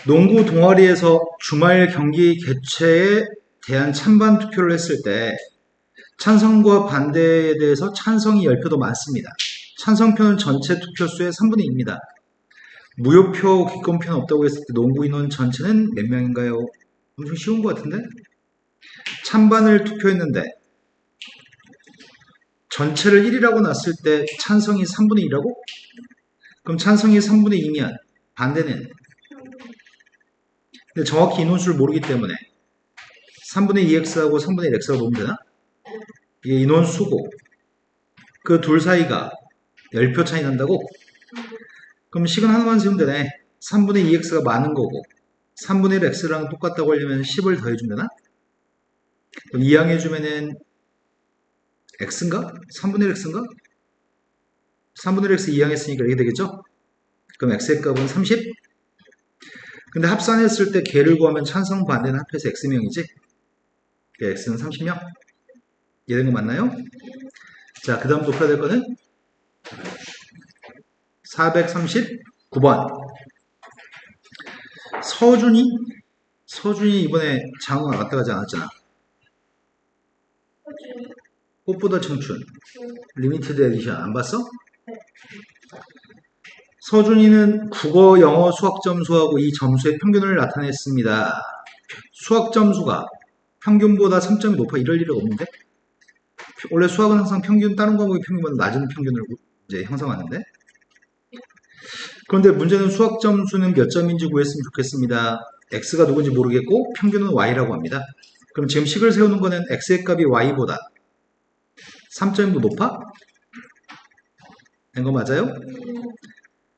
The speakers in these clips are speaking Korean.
농구 동아리에서 주말 경기 개최에 대한 찬반 투표를 했을 때 찬성과 반대에 대해서 찬성이 10표도 많습니다. 찬성표는 전체 투표수의 3분의 2입니다. 무효표, 기권표는 없다고 했을 때 농구 인원 전체는 몇 명인가요? 엄청 쉬운 것 같은데? 찬반을 투표했는데 전체를 1이라고 놨을 때 찬성이 3분의 2라고? 그럼 찬성이 3분의 2면 반대는? 근데 정확히 인원수를 모르기 때문에 3분의 2x하고 3분의 1x라고 놓으면 되나? 이게 인원수고 그 둘 사이가 10표 차이 난다고? 그럼 식은 하나만 세우면 되네. 3분의 2x가 많은 거고 3분의 1x랑 똑같다고 하려면 10을 더해주면 되나? 그럼 이항해주면은 x인가? 3분의 1 x인가? 3분의 1 x 이항했으니까 이렇게 되겠죠? 그럼 x의 값은 30? 근데 합산했을 때 개를 구하면 찬성 반대는 합해서 x명이지? x는 30명? 이해된 거 맞나요? 자, 그 다음 높여야 될 거는 439번. 서준이 이번에 장흥 나갔다 가지 않았잖아. 꽃보다 청춘. 리미티드 에디션 안 봤어? 서준이는 국어, 영어, 수학 점수하고 이 점수의 평균을 나타냈습니다. 수학 점수가 평균보다 3점이 높아 이럴 일은 없는데? 원래 수학은 항상 평균, 다른 과목의 평균보다 낮은 평균을 이제 형성하는데? 그런데 문제는 수학 점수는 몇 점인지 구했으면 좋겠습니다. x가 누군지 모르겠고 평균은 y라고 합니다. 그럼 지금 식을 세우는 거는 x의 값이 y보다 3점이 높아? 된 거 맞아요?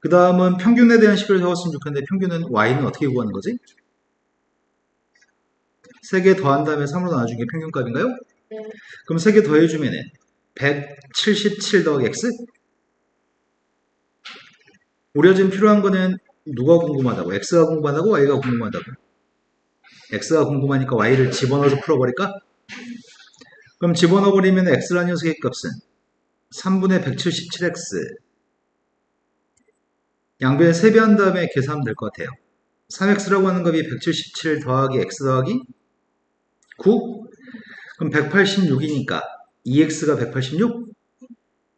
그 다음은 평균에 대한 식을 세웠으면 좋겠는데 평균은 y는 어떻게 구하는 거지? 3개 더한 다음에 3으로 나눠준 게 평균값인가요? 그럼 3개 더해주면은 177 더하기 x? 우리가 지금 필요한 거는 누가 궁금하다고? x가 궁금하다고? y가 궁금하다고? x가 궁금하니까 y를 집어넣어서 풀어버릴까? 그럼 집어넣어버리면 x라는 녀석의 값은 3분의 177x 양변에 세배한 다음에 계산하면 될 것 같아요. 3x라고 하는 값이 177 더하기 x 더하기 9? 그럼 186이니까 2x가 186?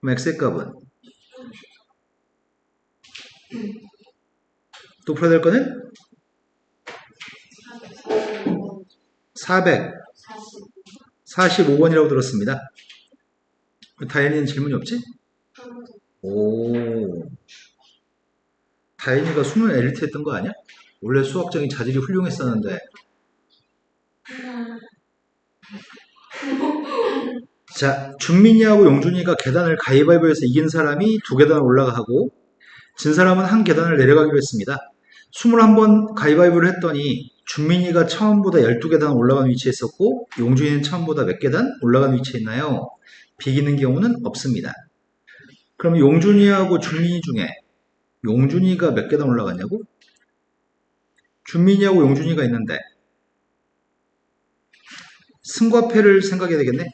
그럼 x의 값은 또 풀어야 될 거는 445번이라고 들었습니다. 다현이는 질문이 없지? 오, 다현이가 수능 엘리트 했던 거 아니야? 원래 수학적인 자질이 훌륭했었는데. 자, 준민이하고 용준이가 계단을 가위바위보해서 이긴 사람이 2계단 올라가고 진 사람은 한 계단을 내려가기로 했습니다. 21번 가위바위보를 했더니 준민이가 처음보다 12계단 올라간 위치에 있었고 용준이는 처음보다 몇 계단 올라간 위치에 있나요? 비기는 경우는 없습니다. 그럼 용준이하고 준민이 중에 용준이가 몇 계단 올라갔냐고? 준민이하고 용준이가 있는데 승과 패를 생각해야 되겠네.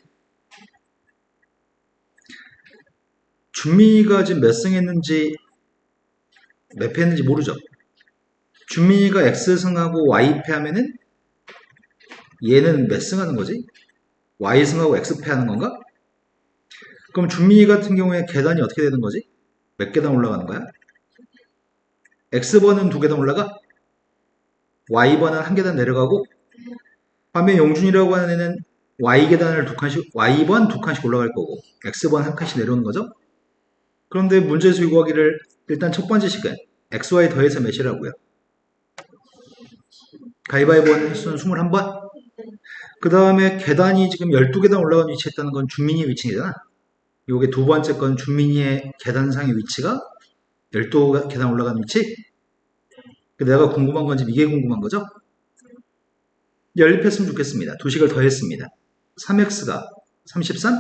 준민이가 지금 몇 승 했는지 몇 패 했는지 모르죠. 준민이가 X승하고 Y패 하면은 얘는 몇 승 하는 거지? Y승하고 X패 하는 건가? 그럼 준민이 같은 경우에 계단이 어떻게 되는 거지? 몇 계단 올라가는 거야? X번은 2계단 올라가? Y번은 1계단 내려가고? 반면 용준이라고 하는 애는 Y계단을 2칸씩, Y번 2칸씩 올라갈 거고 X번 1칸씩 내려오는 거죠? 그런데 문제수 구하기를 일단 첫 번째 식은 XY 더해서 몇이라고요? 가위바위보 횟수는 21번? 그 다음에 계단이 지금 12계단 올라간 위치에 있다는 건 준민이의 위치잖아. 요게 두 번째 건 준민이의 계단상의 위치가 12계단 올라간 위치? 내가 궁금한 건지 이게 궁금한 거죠? 연립했으면 좋겠습니다. 두 식을 더했습니다. 3x가 33,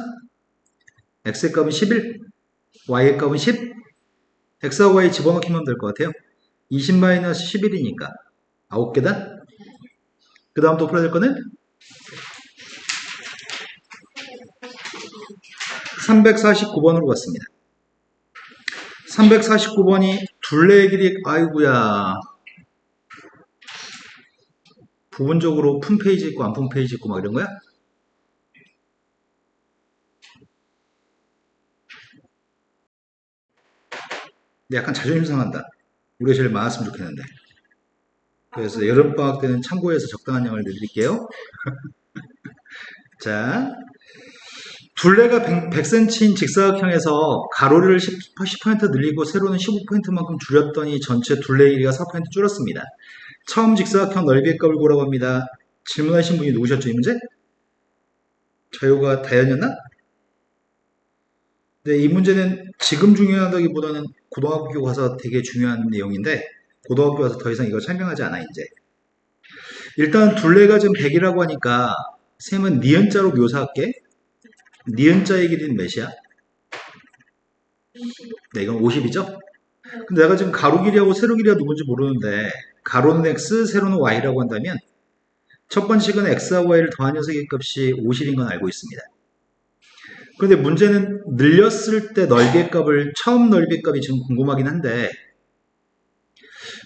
x의 값은 11, y의 값은 10, x하고 y 집어넣기만 될 것 같아요. 20-11이니까 9계단. 그 다음 또 풀어야 될 거는 349번으로 갔습니다. 349번이 둘레의 길이, 아이구야. 부분적으로 푼 페이지 있고 안 푼 페이지 있고 막 이런 거야? 근데 약간 자존심 상한다. 우리가 제일 많았으면 좋겠는데. 그래서 여름방학 때는 참고해서 적당한 양을 내드릴게요. 자, 둘레가 100cm인 직사각형에서 가로를 10% 늘리고 세로는 15%만큼 줄였더니 전체 둘레 길이가 4% 줄었습니다. 처음 직사각형 넓이의 값을 구하라고 합니다. 질문하신 분이 누구셨죠, 이 문제? 자유가 다현이었나? 네, 이 문제는 지금 중요하다기보다는 고등학교 가서 되게 중요한 내용인데 고등학교 가서 더 이상 이걸 설명하지 않아 이제. 일단 둘레가 지금 100이라고 하니까 셈은 니은자로 묘사할게. 니은자의 길이는 몇이야? 네, 이건 50이죠? 근데 내가 지금 가로 길이하고 세로 길이가 누군지 모르는데 가로는 x, 세로는 y라고 한다면 첫 번째 식은 x와 y를 더한 녀석의 값이 50인 건 알고 있습니다. 그런데 문제는 늘렸을 때 넓이의 값을 처음 넓이의 값이 지금 궁금하긴 한데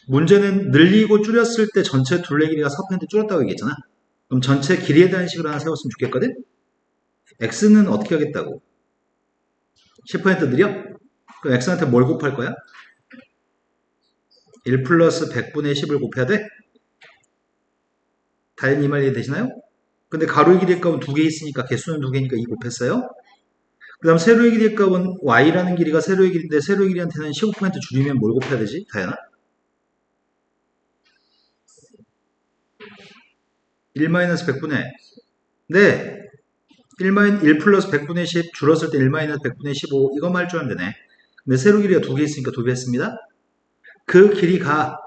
문제는 늘리고 줄였을 때 전체 둘레 길이가 4% 줄었다고 얘기했잖아. 그럼 전체 길이에 대한 식을 하나 세웠으면 좋겠거든? x는 어떻게 하겠다고? 10% 느려? 그럼 x한테 뭘 곱할 거야? 1 플러스 100분의 10을 곱해야 돼? 다행히 이 말 이해되시나요? 근데 가로의 길이의 값은 2개 있으니까 개수는 2개니까 2 곱했어요. 그 다음 세로의 길이의 값은 y라는 길이가 세로의 길이인데 세로의 길이한테는 15% 줄이면 뭘 곱해야 되지? 다현아? 1-100분의 네 1 플러스 100분의 10 줄었을 때 1 100분의 15 이것만 할 줄 알면 되네. 근데 세로 길이가 2개 있으니까 2배 했습니다. 그 길이가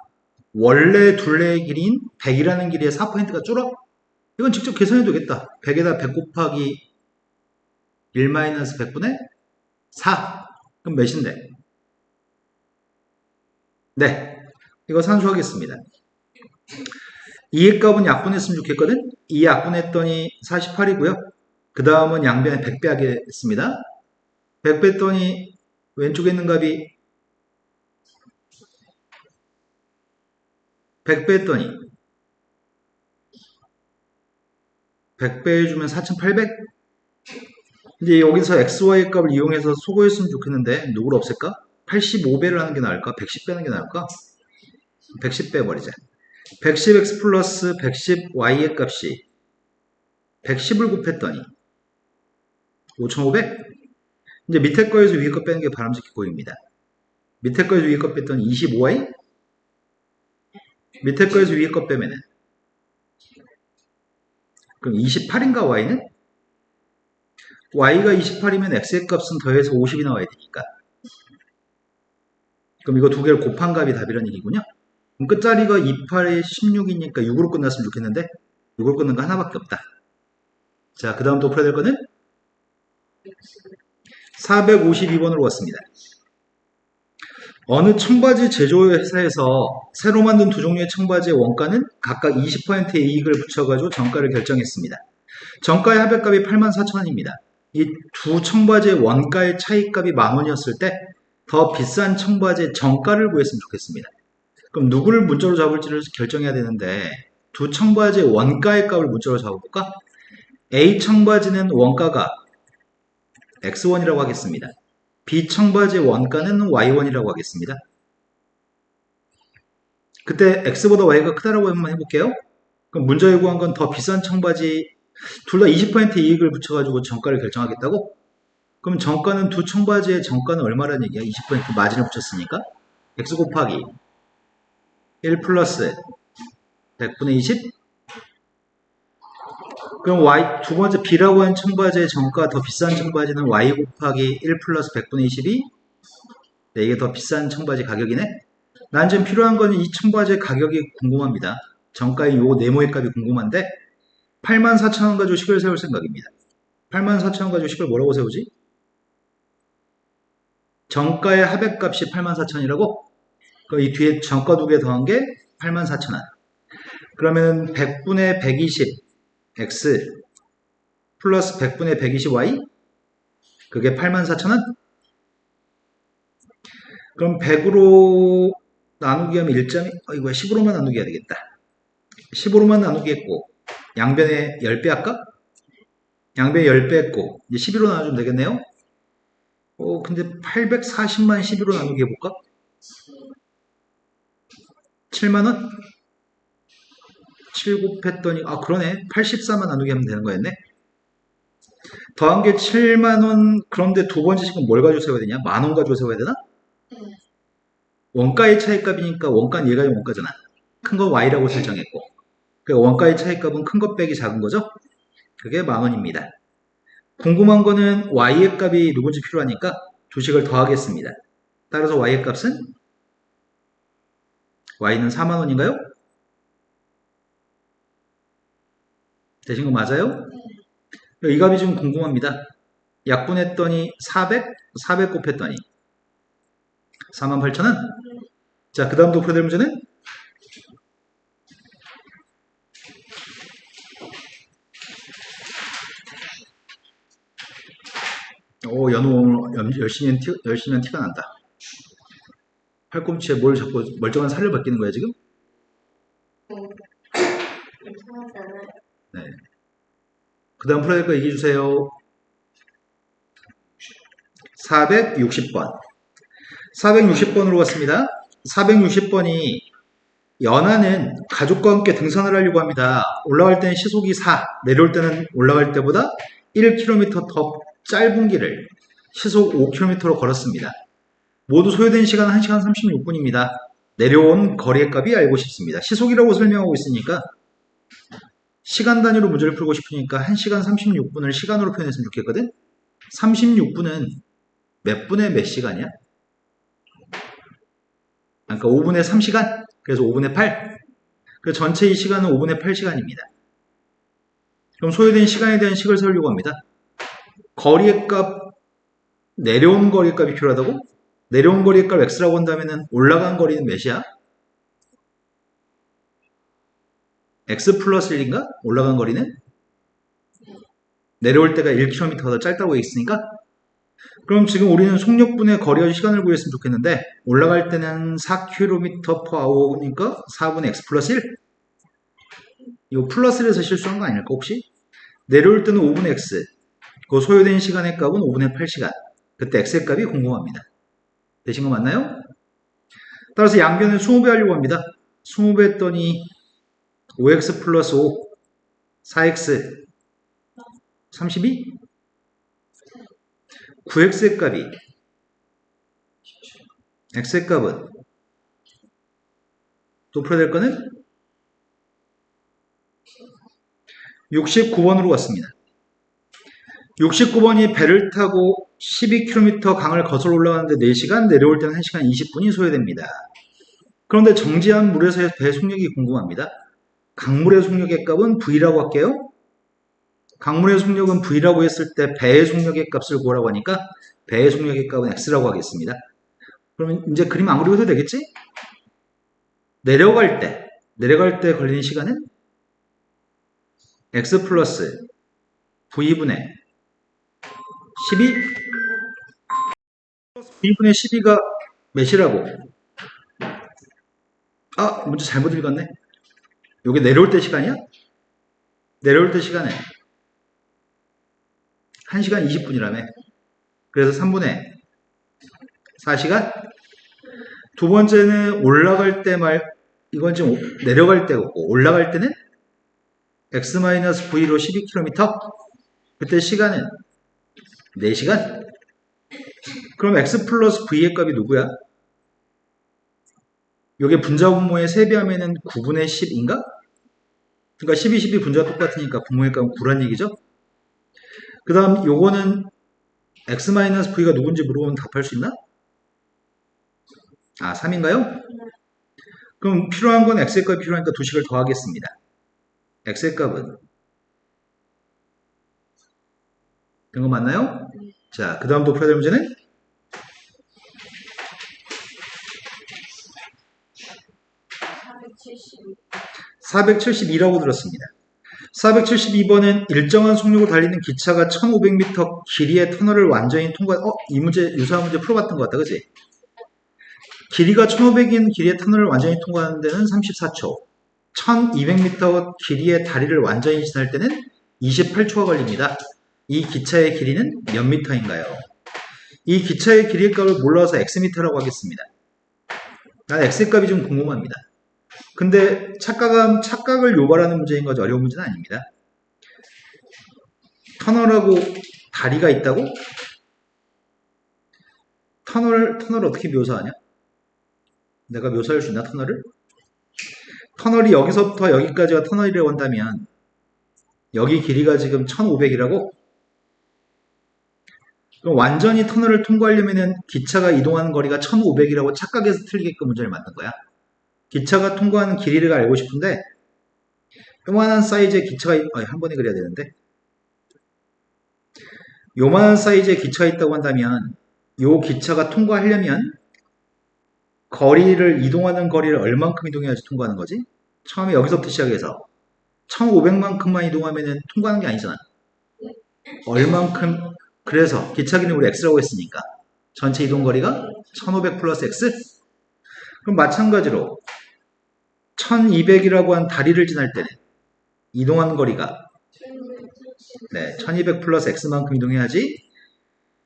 원래 둘레의 길이인 100이라는 길이의 4%가 줄어? 이건 직접 계산해도 되겠다. 100에다 100 곱하기 1-100분의 4 그럼 몇인데? 네 이거 산수하겠습니다. 2의 값은 약분했으면 좋겠거든? 2 약분했더니 48이고요. 그 다음은 양변에 100 빼하겠습니다. 100 뺐더니 왼쪽에 있는 값이 100 뺐더니 100 빼주면 4800? 이제 여기서 xy의 값을 이용해서 소거했으면 좋겠는데 누구를 없앨까? 85배를 하는 게 나을까? 110 빼는 게 나을까? 110 빼버리자. 110x 플러스 110y의 값이 110을 곱했더니 5500? 이제 밑에 거에서 위에 거 빼는 게 바람직해 보입니다. 밑에 거에서 위에 거 뺐더니 25y? 밑에 거에서 위에 거 빼면은 그럼 28인가 y는? y가 28이면 x의 값은 더해서 50이 나와야 되니까 그럼 이거 두 개를 곱한 값이 답이라는 얘기군요. 그럼 끝자리가 28에 16이니까 6으로 끝났으면 좋겠는데 6으로 끝난 거 하나밖에 없다. 자, 그 다음 또 풀어야 될 거는 452번으로 왔습니다. 어느 청바지 제조회사에서 새로 만든 두 종류의 청바지의 원가는 각각 20%의 이익을 붙여가지고 정가를 결정했습니다. 정가의 합의값이 84,000원입니다. 이 두 청바지의 원가의 차이값이 10,000원이었을 때 더 비싼 청바지의 정가를 구했으면 좋겠습니다. 그럼 누구를 문자로 잡을지를 결정해야 되는데 두 청바지의 원가의 값을 문자로 잡아볼까? A 청바지는 원가가 X1이라고 하겠습니다. B 청바지의 원가는 Y1이라고 하겠습니다. 그때 X보다 Y가 크다라고 한번 해볼게요. 그럼 문자에 구한 건 더 비싼 청바지 둘 다 20%의 이익을 붙여가지고 정가를 결정하겠다고? 그럼 정가는 두 청바지의 정가는 얼마라는 얘기야? 20% 마진을 붙였으니까 X 곱하기 1 플러스 100분의 20 그럼 Y 두 번째 B라고 한 청바지의 정가 더 비싼 청바지는 Y 곱하기 1 플러스 100분의 20이 네, 이게 더 비싼 청바지 가격이네. 난 지금 필요한 거는 이 청바지의 가격이 궁금합니다. 정가의 요 네모의 값이 궁금한데 84,000원 가지고 식을 세울 생각입니다. 84,000원 가지고 식을 뭐라고 세우지? 정가의 합액값이 84,000원이라고? 그럼 이 뒤에 정가 두 개 더한 게 84,000원. 그러면 100분의 120 x 플러스 100분의 120y 그게 84,000원? 그럼 100으로 나누기 하면 1점이 이거 10으로만 나누기 해야 되겠다. 15로만 나누겠고 양변에 10배 할까? 양변에 10배 했고 이제 12로 나눠주면 되겠네요. 근데 840만 12로 나누기 해볼까? 7만원? 7 곱했더니 그러네. 84만 나누기 하면 되는 거였네. 더한 게 7만원. 그런데 두 번째 식은 뭘 가지고 세워야 되냐? 만원 가지고 세워야 되나? 원가의 차이값이니까 원가는 얘가 원가잖아. 큰 거 y라고 설정했고, 그러니까 원가의 차이값은 큰 것 빼기 작은 거죠. 그게 만원입니다. 궁금한 거는 y의 값이 누군지 필요하니까 두 식을 더하겠습니다. 따라서 y의 값은 y는 4만원인가요? 되신 거 맞아요? 이 값이 좀 궁금합니다. 약분했더니 400 곱했더니 48,000원? 자, 그 다음 도표될 문제는 연우 열심히 한 티가 난다. 팔꿈치에 뭘 자꾸 멀쩡한 살을 벗기는 거야, 지금? 네. 그 다음 풀어야 될 거 얘기해 주세요. 460번. 460번으로 왔습니다. 460번이 연하는 가족과 함께 등산을 하려고 합니다. 올라갈 때는 시속이 4, 내려올 때는 올라갈 때보다 1km 더 짧은 길을 시속 5km로 걸었습니다. 모두 소요된 시간은 1시간 36분입니다. 내려온 거리의 값이 알고 싶습니다. 시속이라고 설명하고 있으니까 시간 단위로 문제를 풀고 싶으니까 1시간 36분을 시간으로 표현했으면 좋겠거든. 36분은 몇 분에 몇 시간이야? 그러니까 5분의 3시간? 그래서 5분의 8? 그 전체 이 시간은 5분의 8시간입니다. 그럼 소요된 시간에 대한 식을 세우려고 합니다. 거리의 값, 내려온 거리의 값이 필요하다고? 내려온 거리의 값 x라고 한다면 올라간 거리는 몇이야? x 플러스 1인가? 올라간 거리는? 내려올 때가 1km 더 짧다고 했으니까? 그럼 지금 우리는 속력분의 거리와 시간을 구했으면 좋겠는데 올라갈 때는 4km/h니까 4분의 x 플러스 1? 이거 플러스 1에서 실수한 거 아닐까 혹시? 내려올 때는 5분의 x, 그 소요된 시간의 값은 5분의 8시간. 그때 x의 값이 궁금합니다. 되신 거 맞나요? 따라서 양변을 20배 하려고 합니다. 20배 했더니 5x 플러스 5, 4x, 32? 9x의 값이, x의 값은 또 풀어야 될 거는 69번으로 왔습니다. 69번이 배를 타고 12km 강을 거슬러 올라가는데 4시간, 내려올 때는 1시간 20분이 소요됩니다. 그런데 정지한 물에서의 배 속력이 궁금합니다. 강물의 속력의 값은 V라고 할게요. 강물의 속력은 V라고 했을 때 배의 속력의 값을 구하라고 하니까 배의 속력의 값은 X라고 하겠습니다. 그러면 이제 그림 안 그리고도 되겠지? 내려갈 때 걸리는 시간은 X 플러스 V분의 12? V분의 12가 몇이라고? 문제 잘못 읽었네. 이게 내려올 때 시간이야? 내려올 때 시간은 1시간 20분이라며. 그래서 3분의 4시간? 두 번째는 올라갈 때 이건 지금 내려갈 때고, 올라갈 때는 x-v로 12km? 그때 시간은 4시간? 그럼 x 플러스 v의 값이 누구야? 이게 분자 분모의 3배하면은 9분의 10인가? 그러니까 12, 12 분자가 똑같으니까 분모의 값은 9란 얘기죠? 그 다음 요거는 x-v가 누군지 물어보면 답할 수 있나? 3인가요? 그럼 필요한 건 x의 값이 필요하니까 두 식을 더하겠습니다. x의 값은 된 거 맞나요? 자, 그 다음 도표될 문제는 472라고 들었습니다. 472번은 일정한 속력으로 달리는 기차가 1500m 길이의 터널을 완전히 이 문제, 유사한 문제 풀어봤던 것 같다, 그치? 길이가 1500인 길이의 터널을 완전히 통과하는 데는 34초. 1200m 길이의 다리를 완전히 지날 때는 28초가 걸립니다. 이 기차의 길이는 몇 미터인가요? 이 기차의 길이의 값을 몰라서 x미터라고 하겠습니다. 난 x의 값이 좀 궁금합니다. 근데 착각을 유발하는 문제인 거죠. 어려운 문제는 아닙니다. 터널하고 다리가 있다고? 터널 어떻게 묘사하냐? 내가 묘사할 수 있나, 터널을? 터널이 여기서부터 여기까지가 터널이라고 한다면 여기 길이가 지금 1500이라고? 그럼 완전히 터널을 통과하려면 기차가 이동하는 거리가 1500이라고 착각해서 틀리게끔 문제를 만든 거야. 기차가 통과하는 길이를 알고 싶은데 요만한 사이즈의 기차가 한 번에 그려야 되는데 요만한 사이즈의 기차가 있다고 한다면 요 기차가 통과하려면 이동하는 거리를 얼만큼 이동해야지 통과하는 거지? 처음에 여기서부터 시작해서 1500만큼만 이동하면 통과하는 게 아니잖아. 얼만큼? 그래서 기차 길이는 우리 x라고 했으니까 전체 이동 거리가 1500 플러스 x? 그럼 마찬가지로 1200이라고 한 다리를 지날 때는 이동하는 거리가 1200 플러스 x만큼 이동해야지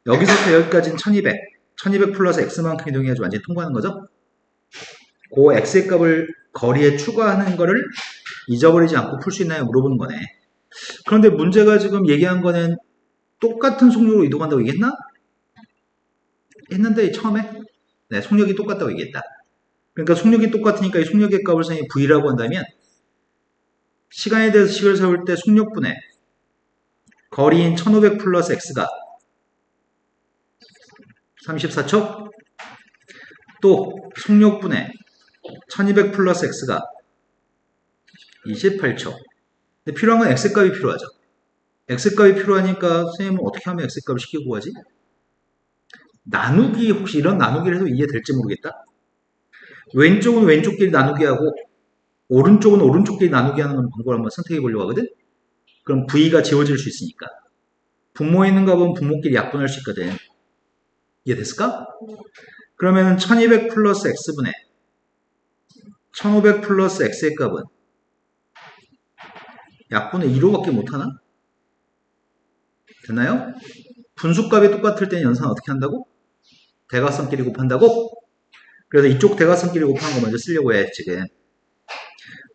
여기서부터 여기까지는 1200 플러스 x만큼 이동해야지 완전히 통과하는 거죠. 그 x의 값을 거리에 추가하는 거를 잊어버리지 않고 풀 수 있나요? 물어보는 거네. 그런데 문제가 지금 얘기한 거는 똑같은 속력으로 이동한다고 얘기했나? 했는데 처음에 속력이 똑같다고 얘기했다. 그러니까 속력이 똑같으니까 이 속력의 값을 선생님이 v라고 한다면 시간에 대해서 식을 세울 때 속력분의 거리인 1500 플러스 x가 34초 또 속력분의 1200 플러스 x가 28초. 근데 필요한 건 x값이 필요하죠. x값이 필요하니까 선생님은 어떻게 하면 x값을 쉽게 구하지? 나누기, 혹시 이런 나누기를 해도 이해될지 모르겠다. 왼쪽은 왼쪽끼리 나누기 하고 오른쪽은 오른쪽끼리 나누기 하는 방법을 한번 선택해 보려고 하거든. 그럼 v가 지워질 수 있으니까 분모에 있는 값은 분모끼리 약분할 수 있거든. 이해됐을까? 그러면 1200 플러스 x분의 1500 플러스 x의 값은 약분의 2로밖에 못하나? 됐나요? 분수값이 똑같을 때는 연산을 어떻게 한다고? 대각선끼리 곱한다고? 그래서 이쪽 대각선끼리 곱한 거 먼저 쓰려고 해 지금.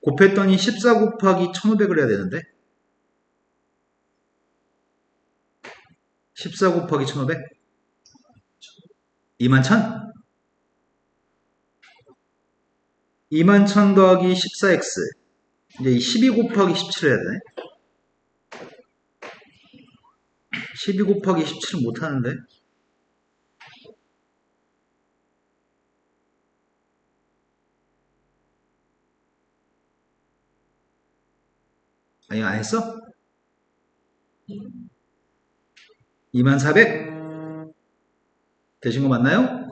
곱했더니 14 곱하기 1500을 해야 되는데 14 곱하기 1500 21000 21000 더하기 14x 이제 12 곱하기 17을 해야 되네. 12 곱하기 17은 못하는데 아니 안했어? 2400 되신 거 맞나요?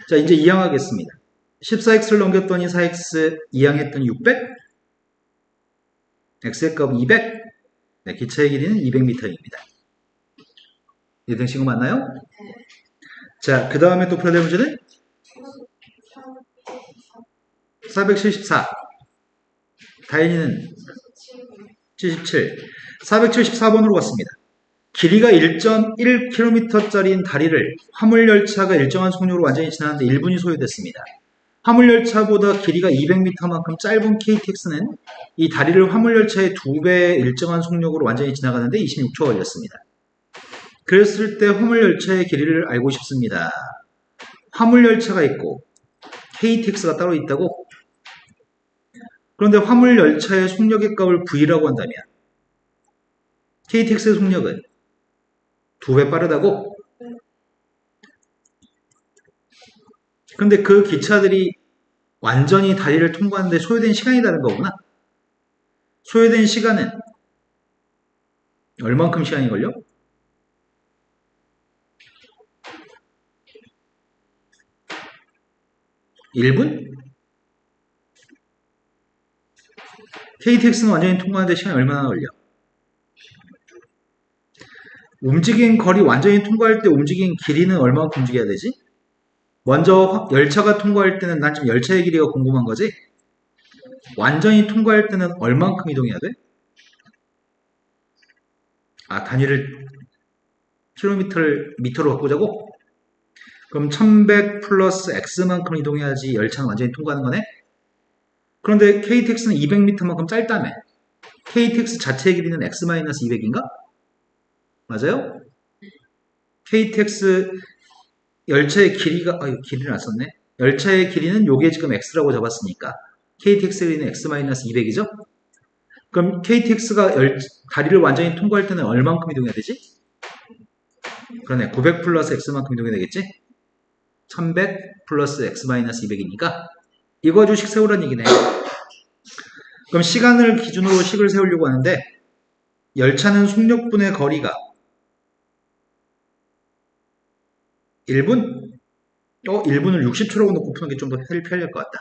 자 이제 이항하겠습니다. 14x를 넘겼더니 4x 이항했더니 600 x의 값은 200 기차의 길이는 200m입니다. 이해되신 거 맞나요? 자, 그 다음에 또 풀어야 될 문제는 474 다현이는 77 474번으로 갔습니다. 길이가 1.1km짜리인 다리를 화물열차가 일정한 속력으로 완전히 지나는데 1분이 소요됐습니다. 화물열차보다 길이가 200m만큼 짧은 KTX는 이 다리를 화물열차의 2배의 일정한 속력으로 완전히 지나가는데 26초가 걸렸습니다. 그랬을 때 화물열차의 길이를 알고 싶습니다. 화물열차가 있고 KTX가 따로 있다고? 그런데 화물열차의 속력의 값을 V라고 한다면 KTX의 속력은 2배 빠르다고? 근데 그 기차들이 완전히 다리를 통과하는데 소요된 시간이 다른 거구나. 소요된 시간은 얼만큼 시간이 걸려? 1분? KTX는 완전히 통과하는데 시간이 얼마나 걸려? 움직인 거리 완전히 통과할 때 움직인 길이는 얼마만큼 움직여야 되지? 먼저 열차가 통과할 때는 난 지금 열차의 길이가 궁금한 거지? 완전히 통과할 때는 얼만큼 이동해야 돼? 단위를 킬로미터를 미터로 바꾸자고? 그럼 1100 플러스 x만큼 이동해야지 열차는 완전히 통과하는 거네? 그런데 KTX는 200m만큼 짧다며. KTX 자체의 길이는 x-200인가? 맞아요? KTX 열차의 길이가, 길이를 안 썼네. 열차의 길이는 요게 지금 x라고 잡았으니까 KTX 길이는 x-200이죠? 그럼 KTX가 다리를 완전히 통과할 때는 얼만큼 이동해야 되지? 그러네. 900 플러스 x만큼 이동해야 되겠지? 1100 플러스 x-200이니까 이거 가지고 식 세우라는 얘기네. 그럼 시간을 기준으로 식을 세우려고 하는데 열차는 속력분의 거리가 1분? 1분을 60초라고 놓고 푸는 게 좀 더 편리할 것 같다.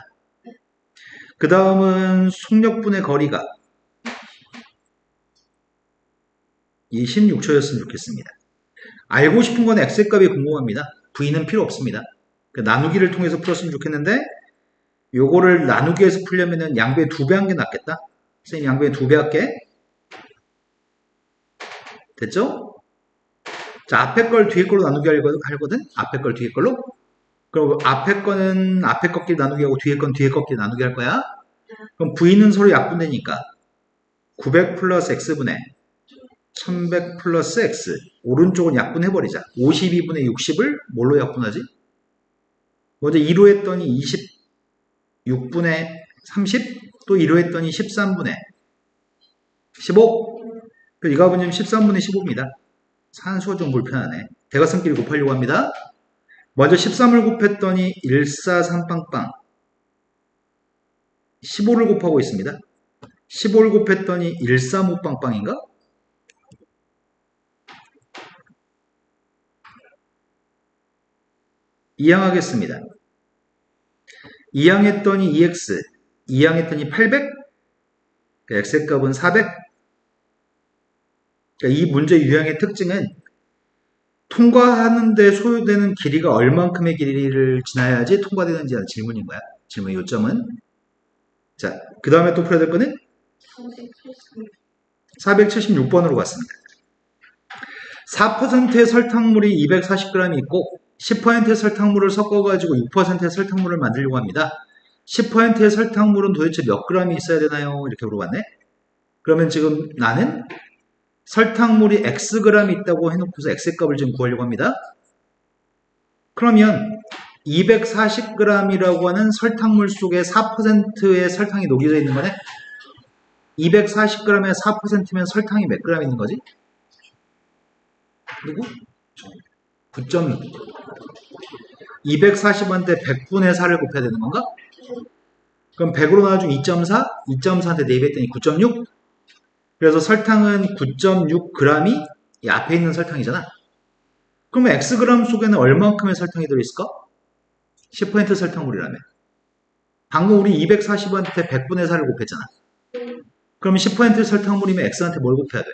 그 다음은 속력분의 거리가 26초였으면 좋겠습니다. 알고 싶은 건 x값이 궁금합니다. v는 필요 없습니다. 그 나누기를 통해서 풀었으면 좋겠는데 요거를 나누기에서 풀려면은 양변에 2배 한 게 낫겠다. 선생님 양변에 2배 할게. 됐죠? 자, 앞에 걸 뒤에 걸로 나누기 하거든? 앞에 걸 뒤에 걸로? 그럼 앞에 거는 앞에 꺾기 나누기 하고 뒤에 건 뒤에 꺾기 나누기 할 거야? 그럼 v는 서로 약분되니까 900 플러스 x분의 1100 플러스 x 오른쪽은 약분해버리자. 52분의 60을 뭘로 약분하지? 먼저 2로 했더니 26분의 30, 또 2로 했더니 13분의 15. 이거 보면 13분의 15입니다. 산수가 좀 불편하네. 대각선끼리 곱하려고 합니다. 먼저 13을 곱했더니 143빵빵 15를 곱하고 있습니다. 15를 곱했더니 135빵빵인가? 이항하겠습니다. 이항했더니 2x, 이항했더니 800, x의 값은 400. 그러니까 이 문제 유형의 특징은 통과하는데 소요되는 길이가 얼만큼의 길이를 지나야지 통과되는지 하는 질문인 거야. 질문 요점은. 자, 그 다음에 또 풀어야 될 거는 476번으로 갔습니다. 4%의 설탕물이 240g이 있고 10%의 설탕물을 섞어가지고 6%의 설탕물을 만들려고 합니다. 10%의 설탕물은 도대체 몇 g이 있어야 되나요? 이렇게 물어봤네. 그러면 지금 나는 설탕물이 xg이 있다고 해놓고서 x값을 지금 구하려고 합니다. 그러면 240g이라고 하는 설탕물 속에 4%의 설탕이 녹여져 있는 거네. 240g에 4%면 설탕이 몇 g 있는 거지? 그리고 9.6. 240한테 100분의 4를 곱해야 되는 건가? 그럼 100으로 나와주면 2.4? 2.4한테 대입했더니 9.6? 그래서 설탕은 9.6g이 이 앞에 있는 설탕이잖아. 그러면 xg 속에는 얼만큼의 설탕이 들어있을까? 10% 설탕물이라면. 방금 우리 240한테 100분의 4를 곱했잖아. 그러면 10% 설탕물이면 x한테 뭘 곱해야 돼?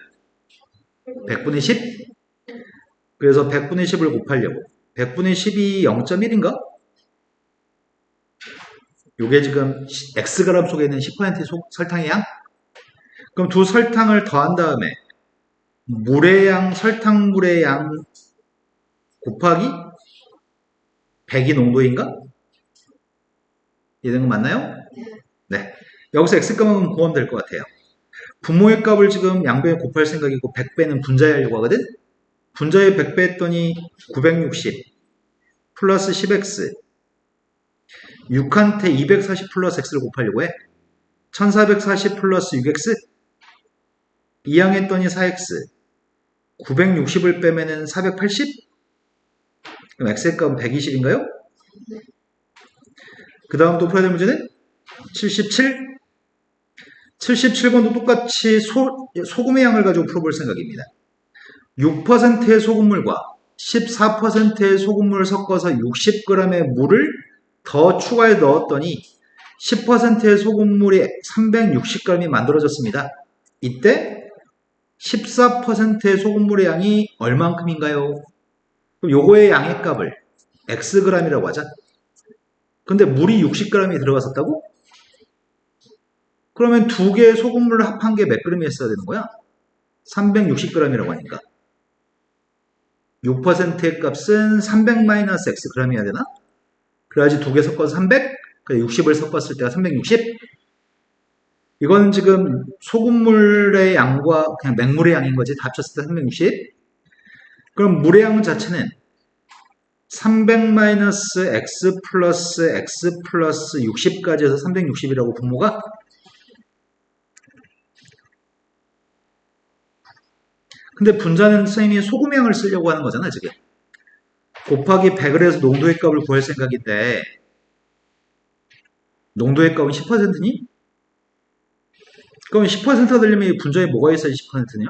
100분의 10? 그래서 100분의 10을 곱하려고. 100분의 10이 0.1인가? 요게 지금 xg 속에 있는 10% 설탕의 양? 그럼 두 설탕을 더한 다음에 물의 양, 설탕물의 양 곱하기 100이 농도인가? 이해된 거 맞나요? 네. 여기서 x값만 구하면 될 것 같아요. 분모의 값을 지금 양변에 곱할 생각이고 100배는 분자에 하려고 하거든? 분자에 100배 했더니 960 플러스 10x 6한테 240 플러스 x를 곱하려고 해. 1440 플러스 6x 2항 했더니 4x 960을 빼면은 480? 그럼 x의 값은 120인가요? 그 다음 또 풀어야 될 문제는 77. 77번도 똑같이 소금의 양을 가지고 풀어볼 생각입니다. 6%의 소금물과 14%의 소금물을 섞어서 60g의 물을 더 추가해 넣었더니 10%의 소금물이 360g이 만들어졌습니다. 이때 14%의 소금물의 양이 얼만큼인가요? 그럼 요거의 양의 값을 xg이라고 하자. 근데 물이 60g이 들어갔었다고? 그러면 두 개의 소금물을 합한 게 몇 그램이었어야 되는 거야? 360g이라고 하니까 6%의 값은 300-x g이어야 되나? 그래야지 두 개 섞어서 300, 60을 섞었을 때가 360. 이건 지금 소금물의 양과 그냥 맹물의 양인 거지. 다 합쳤을 때 360. 그럼 물의 양 자체는 300-x 플러스 x 플러스 60까지 해서 360이라고 분모가. 근데 분자는 선생님이 소금의 양을 쓰려고 하는 거잖아, 지금. 곱하기 100을 해서 농도의 값을 구할 생각인데 농도의 값은 10%니? 그럼 10%가 되려면 이 분자에 뭐가 있어야지 10%냐?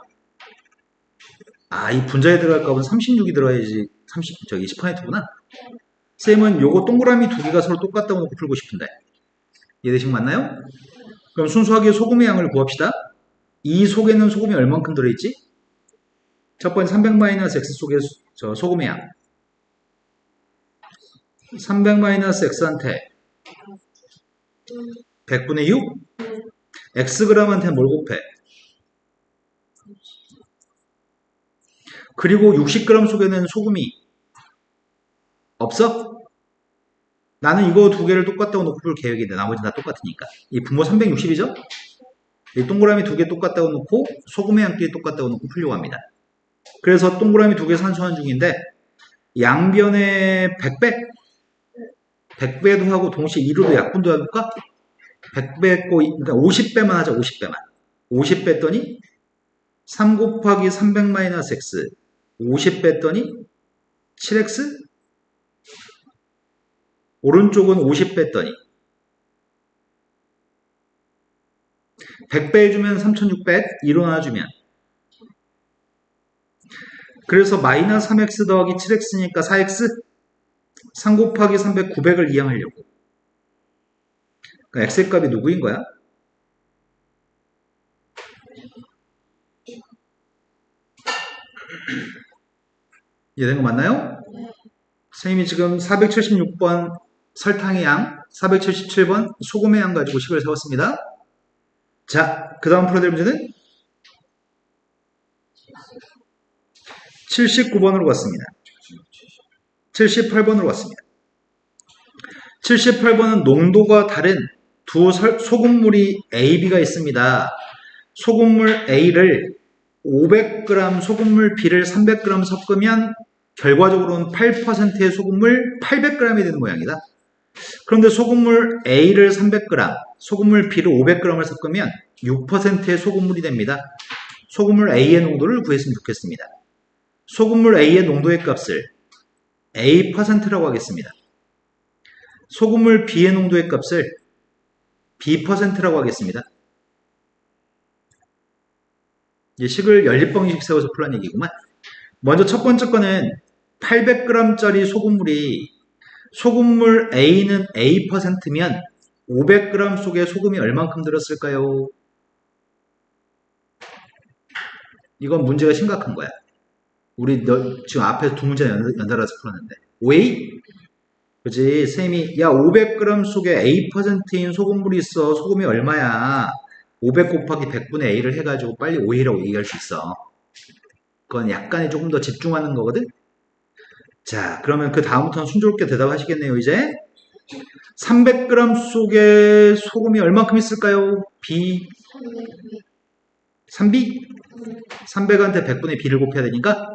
아, 이 분자에 들어갈 값은 36이 들어야지 10%구나. 쌤은 요거 동그라미 두 개가 서로 똑같다고 놓고 풀고 싶은데 이해되신 거 맞나요? 그럼 순수하게 소금의 양을 구합시다. 이 속에는 소금이 얼만큼 들어있지? 첫 번째 300-x 속에 소금의 양 300-x한테 100분의 6? xg한테 뭘 곱해? 그리고 60g 속에는 소금이 없어? 나는 이거 두 개를 똑같다고 놓고 풀 계획인데 나머지는 다 똑같으니까. 이 분모 360이죠? 이 동그라미 두 개 똑같다고 놓고 소금의 양끼리 똑같다고 놓고 풀려고 합니다. 그래서 동그라미 두 개 산수한 중인데 양변에 100배? 100배도 하고 동시에 2로도 약분도 해볼까? 100배 했고 그러니까 50배만 하자. 50배만. 50 뺐더니 3 곱하기 300-x 50 뺐더니 7x? 오른쪽은 50 뺐더니 100배 해주면 3600, 2로 나눠주면 그래서 마이너스 3x 더하기 7x니까 4x 3 곱하기 300, 900을 이항하려고. 그러니까 x의 값이 누구인 거야? 이해된 거 맞나요? 선생님이 지금 476번 설탕의 양, 477번 소금의 양 가지고 식을 세웠습니다. 자, 그 다음 풀어드릴 문제는 79번으로 갔습니다. 78번으로 갔습니다. 78번은 농도가 다른 두 소금물이 A, B가 있습니다. 소금물 A를 500g, 소금물 B를 300g 섞으면 결과적으로는 8%의 소금물 800g이 되는 모양이다. 그런데 소금물 A를 300g, 소금물 B를 500g을 섞으면 6%의 소금물이 됩니다. 소금물 A의 농도를 구했으면 좋겠습니다. 소금물 A의 농도의 값을 A%라고 하겠습니다. 소금물 B의 농도의 값을 B%라고 하겠습니다. 이제 식을 연립방식 세워서 풀란 얘기구만. 먼저 첫 번째 거는 800g짜리 소금물이 소금물 A는 A%면 500g 속에 소금이 얼만큼 들었을까요? 이건 문제가 심각한 거야. 우리 지금 앞에서 두 문제 연달아서 풀었는데 5A? 그치? 쌤이 야 500g 속에 A%인 소금물이 있어. 소금이 얼마야? 500 곱하기 100분의 A를 해가지고 빨리 5A라고 얘기할 수 있어. 그건 약간의 조금 더 집중하는 거거든? 자, 그러면 그 다음부터는 순조롭게 대답하시겠네요, 이제. 300g 속에 소금이 얼만큼 있을까요? B. 3B? 300한테 100분의 B를 곱해야 되니까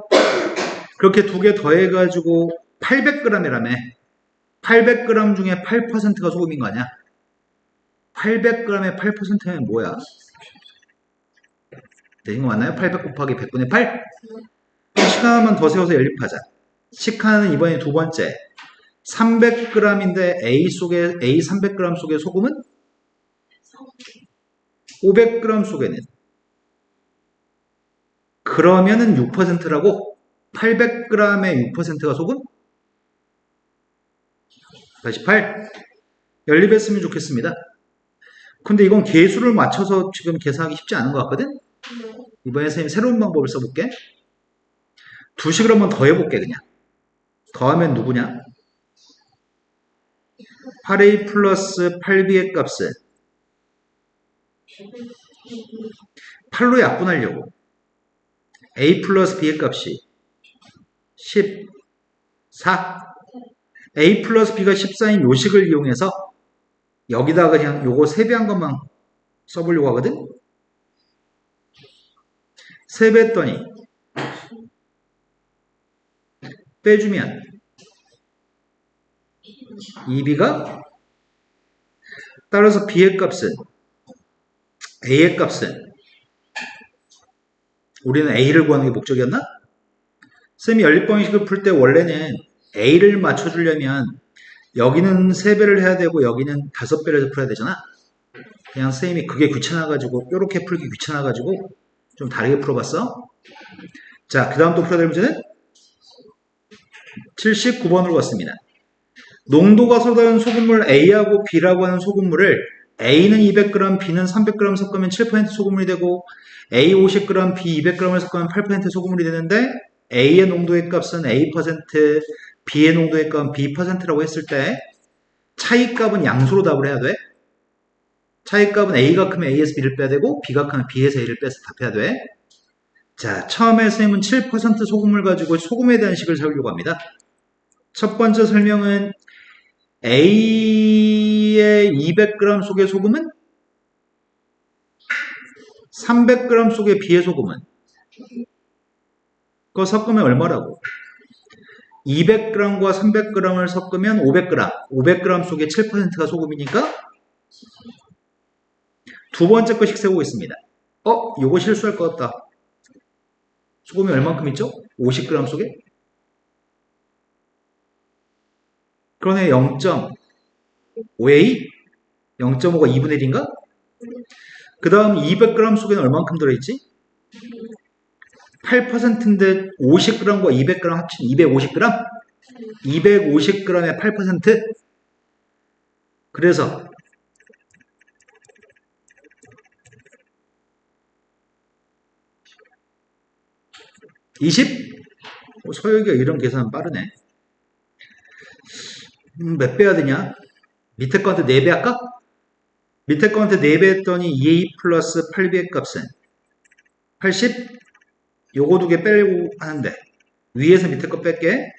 그렇게 두 개 더해가지고 800g이라며. 800g 중에 8%가 소금인 거 아니야? 800g의 8%면 뭐야? 되신 거 맞나요? 800 곱하기 100분의 8? 식 하나만 더 세워서 연립하자. 식 하나는 이번에 두 번째. 300g인데 A 300g 속의 소금은 500g 속에는 그러면은 6%라고 800g의 6%가 소금? 다시 8 연립했으면 좋겠습니다. 근데 이건 계수를 맞춰서 지금 계산하기 쉽지 않은 것 같거든? 이번에 선생님 새로운 방법을 써볼게. 두 식을 한번 더 해볼게 그냥. 더하면 누구냐? 8a 플러스 8b의 값은 8로 약분하려고 a 플러스 b의 값이 14, a 플러스 b가 14인 요식을 이용해서 여기다가 그냥 요거 3배한 것만 써보려고 하거든. 3배 했더니 빼주면 2b가, 따라서 b의 값은, a의 값은, 우리는 a를 구하는 게 목적이었나? 쌤이 연립방식을 풀 때 원래는 a를 맞춰주려면 여기는 3배를 해야 되고 여기는 5배를 해서 풀어야 되잖아. 그냥 쌤이 그게 귀찮아가지고 요렇게 풀기 귀찮아가지고 좀 다르게 풀어봤어. 자, 그 다음 또 풀어야 될 문제는 79번으로 갔습니다. 농도가 서로 다른 소금물 A하고 B라고 하는 소금물을 A는 200g, B는 300g 섞으면 7% 소금물이 되고 A 50g, B 200g을 섞으면 8% 소금물이 되는데 A의 농도의 값은 A%, B의 농도의 값은 B%라고 했을 때 차이값은 양수로 답을 해야 돼. 차이값은 A가 크면 A에서 B를 빼야 되고 B가 크면 B에서 A를 빼서 답해야 돼. 자, 처음에 선생님은 7% 소금을 가지고 소금에 대한 식을 세우려고 합니다. 첫 번째 설명은 A의 200g 속의 소금은 300g 속의 B의 소금은 그거 섞으면 얼마라고? 200g과 300g을 섞으면 500g. 500g 속에 7%가 소금이니까 두 번째 거식 세우고 있습니다. 요거 실수할 것 같다. 소금이 얼만큼 있죠? 50g 속에? 그러네. 0.5A? 0.5가 2분의 1인가? 그 다음 200g 속에는 얼만큼 들어있지? 8%인데 50g과 200g 합치면 250g? 250g의 8%? 그래서 20? 서혁이가 이런 계산 빠르네. 몇 배 해야 되냐? 밑에 거한테 4배 할까? 밑에 거한테 4배 했더니 2a 플러스 8b의 값은 80? 요거 2개 빼고 하는데 위에서 밑에 거 뺄게.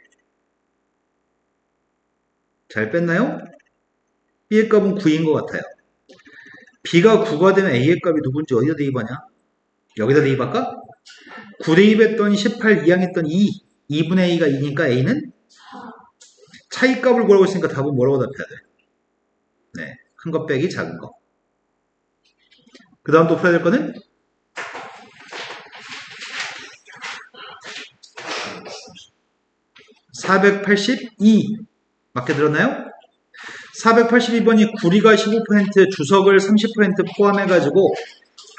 잘 뺐나요? b의 값은 9인 것 같아요. b가 9가 되면 a의 값이 누군지 어디다 대입하냐? 여기다 대입할까? 9 대입했더니 18 이항했더니 2분의 a가 2니까 a는 차이값을 구하고 있으니까 답은 뭐라고 답해야 돼? 네, 큰 거 빼기 작은 거. 그 다음 또 풀어야 될 거는 482 맞게 들었나요? 482번이 구리가 15%, 주석을 30% 포함해가지고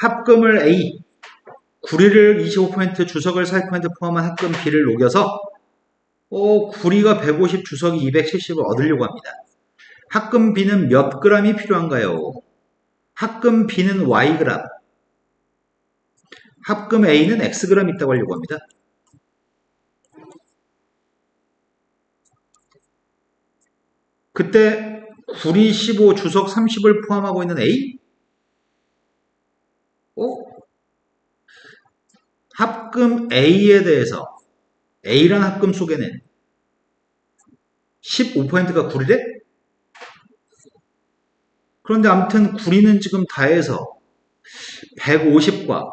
합금을 A, 구리를 25%, 주석을 40% 포함한 합금 B를 녹여서 구리가 150, 주석이 270을 얻으려고 합니다. 합금 B는 몇 g이 필요한가요? 합금 B는 Yg, 합금 A는 Xg 있다고 하려고 합니다. 그때 구리 15, 주석 30을 포함하고 있는 A? 합금 A에 대해서 A라는 합금 속에는 15%가 구리래? 그런데 아무튼 구리는 지금 다해서 150과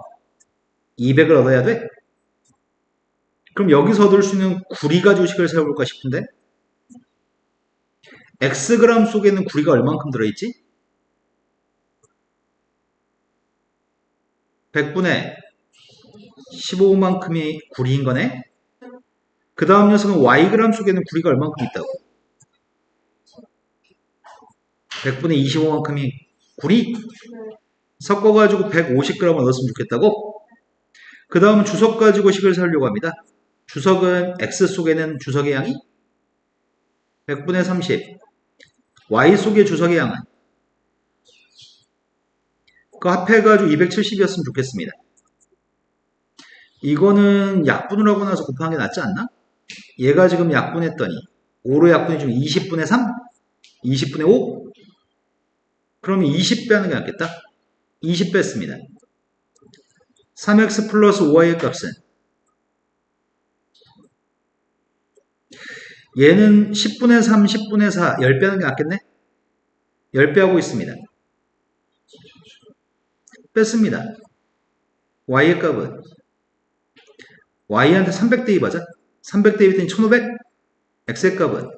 200을 얻어야 돼? 그럼 여기서 얻을 수 있는 구리 가지고 식을 세워볼까 싶은데 Xg 속에는 구리가 얼만큼 들어있지? 100분의 15만큼이 구리인 거네? 그 다음 녀석은 Yg 속에는 구리가 얼만큼 있다고? 100분의 25만큼이 구리? 섞어가지고 150g을 넣었으면 좋겠다고? 그 다음은 주석 가지고 식을 세우려고 합니다. 주석은 X 속에는 주석의 양이 100분의 30, Y 속의 주석의 양은 그 합해가지고 270이었으면 좋겠습니다. 이거는 약분을 하고 나서 곱하는 게 낫지 않나? 얘가 지금 약분했더니 5로 약분해주면 20분의 3? 20분의 5? 그러면 20 빼는 게 낫겠다. 20 뺐습니다. 3x 플러스 5y의 값은 얘는 10분의 3, 10분의 4, 10배 하는 게 낫겠네? 10배 하고 있습니다. 뺐습니다. y의 값은 y한테 300 대입하자. 300 대입했더니 1500? x의 값은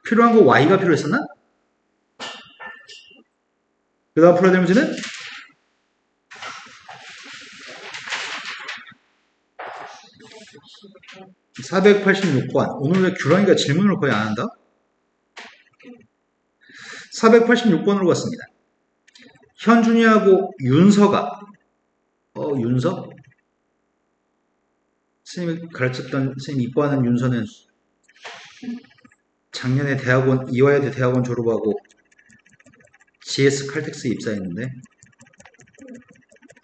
필요한 거 y가 필요했었나? 그 다음 풀어야 될 문제는 486번. 오늘 왜 규랑이가 질문을 거의 안 한다? 486번으로 갔습니다. 현준이하고 윤서가 윤서? 선생님이 가르쳤던 선생님 이뻐하는 윤서는 작년에 대학원 이화여대 대학원 졸업하고 GS 칼텍스에 입사했는데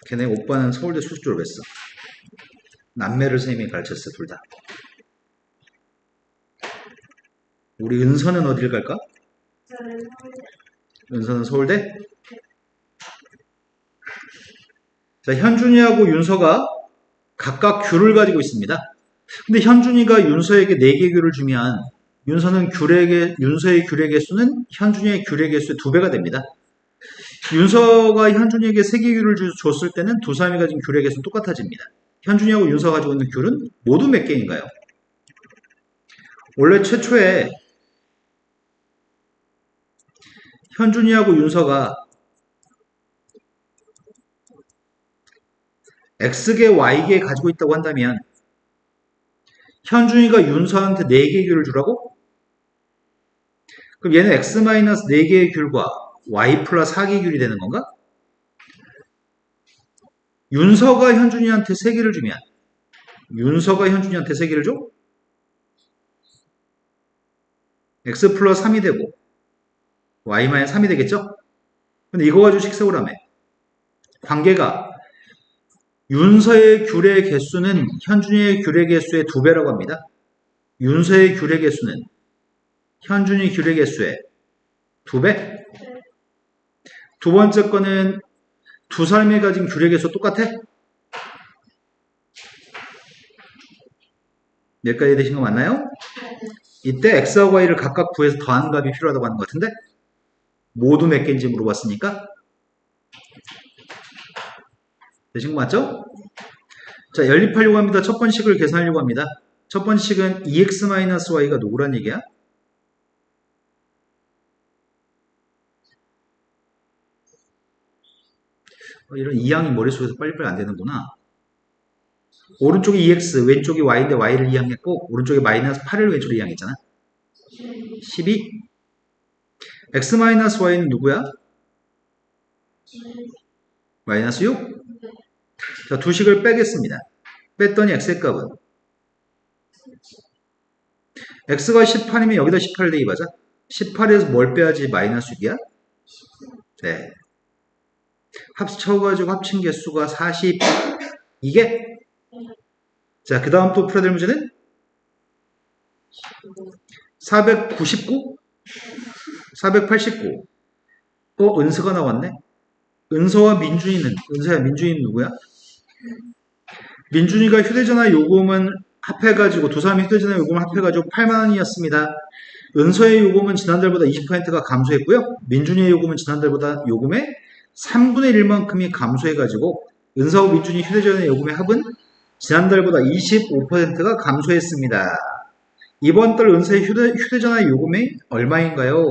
걔네 오빠는 서울대 수석 졸업했어. 남매를 선생님이 가르쳤어 둘 다. 우리 은서는 어딜 갈까? 은서는 서울대? 자, 현준이하고 윤서가 각각 귤을 가지고 있습니다. 근데 현준이가 윤서에게 4개 귤을 주면 윤서의 귤의 개수는 현준이의 귤의 개수의 2배가 됩니다. 윤서가 현준이에게 3개 귤을 줬을 때는 두 사람이 가진 귤의 개수는 똑같아집니다. 현준이하고 윤서가 가지고 있는 귤은 모두 몇 개인가요? 원래 최초에 현준이하고 윤서가 X개, Y개 가지고 있다고 한다면 현준이가 윤서한테 4개의 귤을 주라고? 그럼 얘는 X-4개의 귤과 Y 플러스 4개의 귤이 되는 건가? 윤서가 현준이한테 3개를 주면 윤서가 현준이한테 3개를 줘? X 플러스 3이 되고 Y 마이너스 3이 되겠죠? 근데 이거 가지고 식색을 하면 관계가 윤서의 귤의 개수는 현준이의 귤의 개수의 2배라고 합니다. 윤서의 귤의 개수는 현준이 귤의 개수의 2배? 두 번째 거는 두 사람이 가진 귤의 개수 똑같아? 여기까지 되신 거 맞나요? 이때 X하고 Y를 각각 구해서 더하는 값이 필요하다고 하는 것 같은데 모두 몇 개인지 물어봤으니까 되신 거 맞죠? 자, 연립하려고 합니다. 첫 번식을 계산하려고 합니다. 첫 번식은 2x-y가 누구란 얘기야? 이런 이항이 머릿속에서 빨리빨리 안 되는구나. 오른쪽이 2x, 왼쪽이 y인데 y를 이항했고 오른쪽에 마이너스 8을 왼쪽으로 이항했잖아. 12. x-y는 누구야? 마이너스 6. 자, 두 식을 빼겠습니다. 뺐더니 x의 값은 x가 18이면 여기다 18을 대입하자. 18에서 뭘 빼야지 마이너스 6이야? 네. 합쳐가지고 합친 개수가 40. 이게? 자, 그 다음 또 풀어야 될 문제는 499? 489. 은서가 나왔네? 은서와 민준이는, 은서야, 민준이는 누구야? 민준이가 휴대전화 요금은 합해가지고, 두 사람이 휴대전화 요금을 합해가지고 8만원이었습니다. 은서의 요금은 지난달보다 20%가 감소했고요. 민준이의 요금은 지난달보다 요금의 3분의 1만큼이 감소해가지고, 은서와 민준이 휴대전화 요금의 합은 지난달보다 25%가 감소했습니다. 이번 달 은서의 휴대전화 요금이 얼마인가요?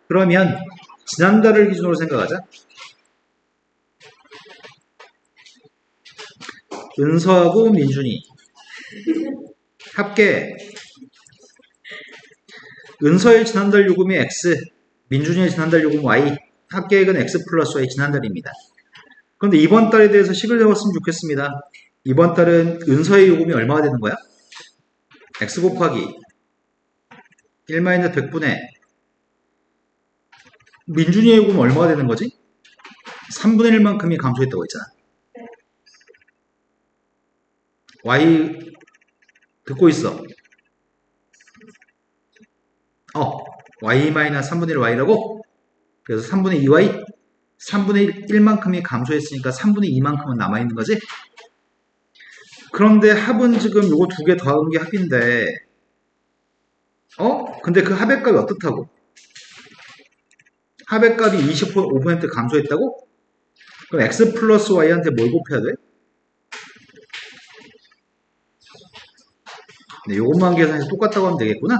그러면 지난달을 기준으로 생각하자. 은서하고 민준이 합계 은서의 지난달 요금이 X, 민준이의 지난달 요금 Y, 합계액은 X 플러스 Y 지난달입니다. 그런데 이번 달에 대해서 식을 세웠으면 좋겠습니다. 이번 달은 은서의 요금이 얼마가 되는 거야? X 곱하기 1-100분의 민준이의 요금은 얼마가 되는 거지? 3분의 1만큼이 감소했다고 했잖아. Y 듣고 있어. y-3분의 1 y라고? 그래서 3분의 2y 3분의 1만큼이 감소했으니까 3분의 2만큼은 남아있는 거지? 그런데 합은 지금 요거 두 개 더한 게 합인데 근데 그 합의 값이 어떻다고? 합의 값이 25% 감소했다고? 그럼 x 플러스 y한테 뭘 곱해야 돼? 네, 요것만 계산해서 똑같다고 하면 되겠구나.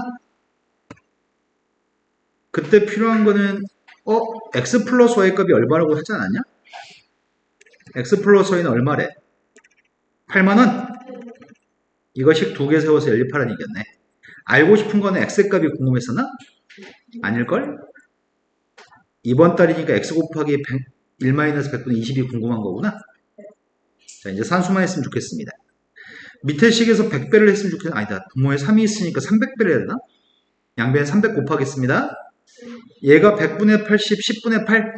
그때 필요한 거는 x 플러스 y 값이 얼마라고 하지 않았냐? x 플러스 y는 얼마래? 8만원? 이거씩 두 개 세워서 연립하라는 얘기였네. 알고 싶은 거는 x 값이 궁금했었나? 아닐걸? 이번 달이니까 x 곱하기 1-100분의 20이 궁금한 거구나. 자, 이제 산수만 했으면 좋겠습니다. 밑에 식에서 100배를 했으면 좋겠는데 아니다. 분모에 3이 있으니까 300배를 해야 되나? 양변에 300 곱하겠습니다. 얘가 100분의 80, 10분의 8.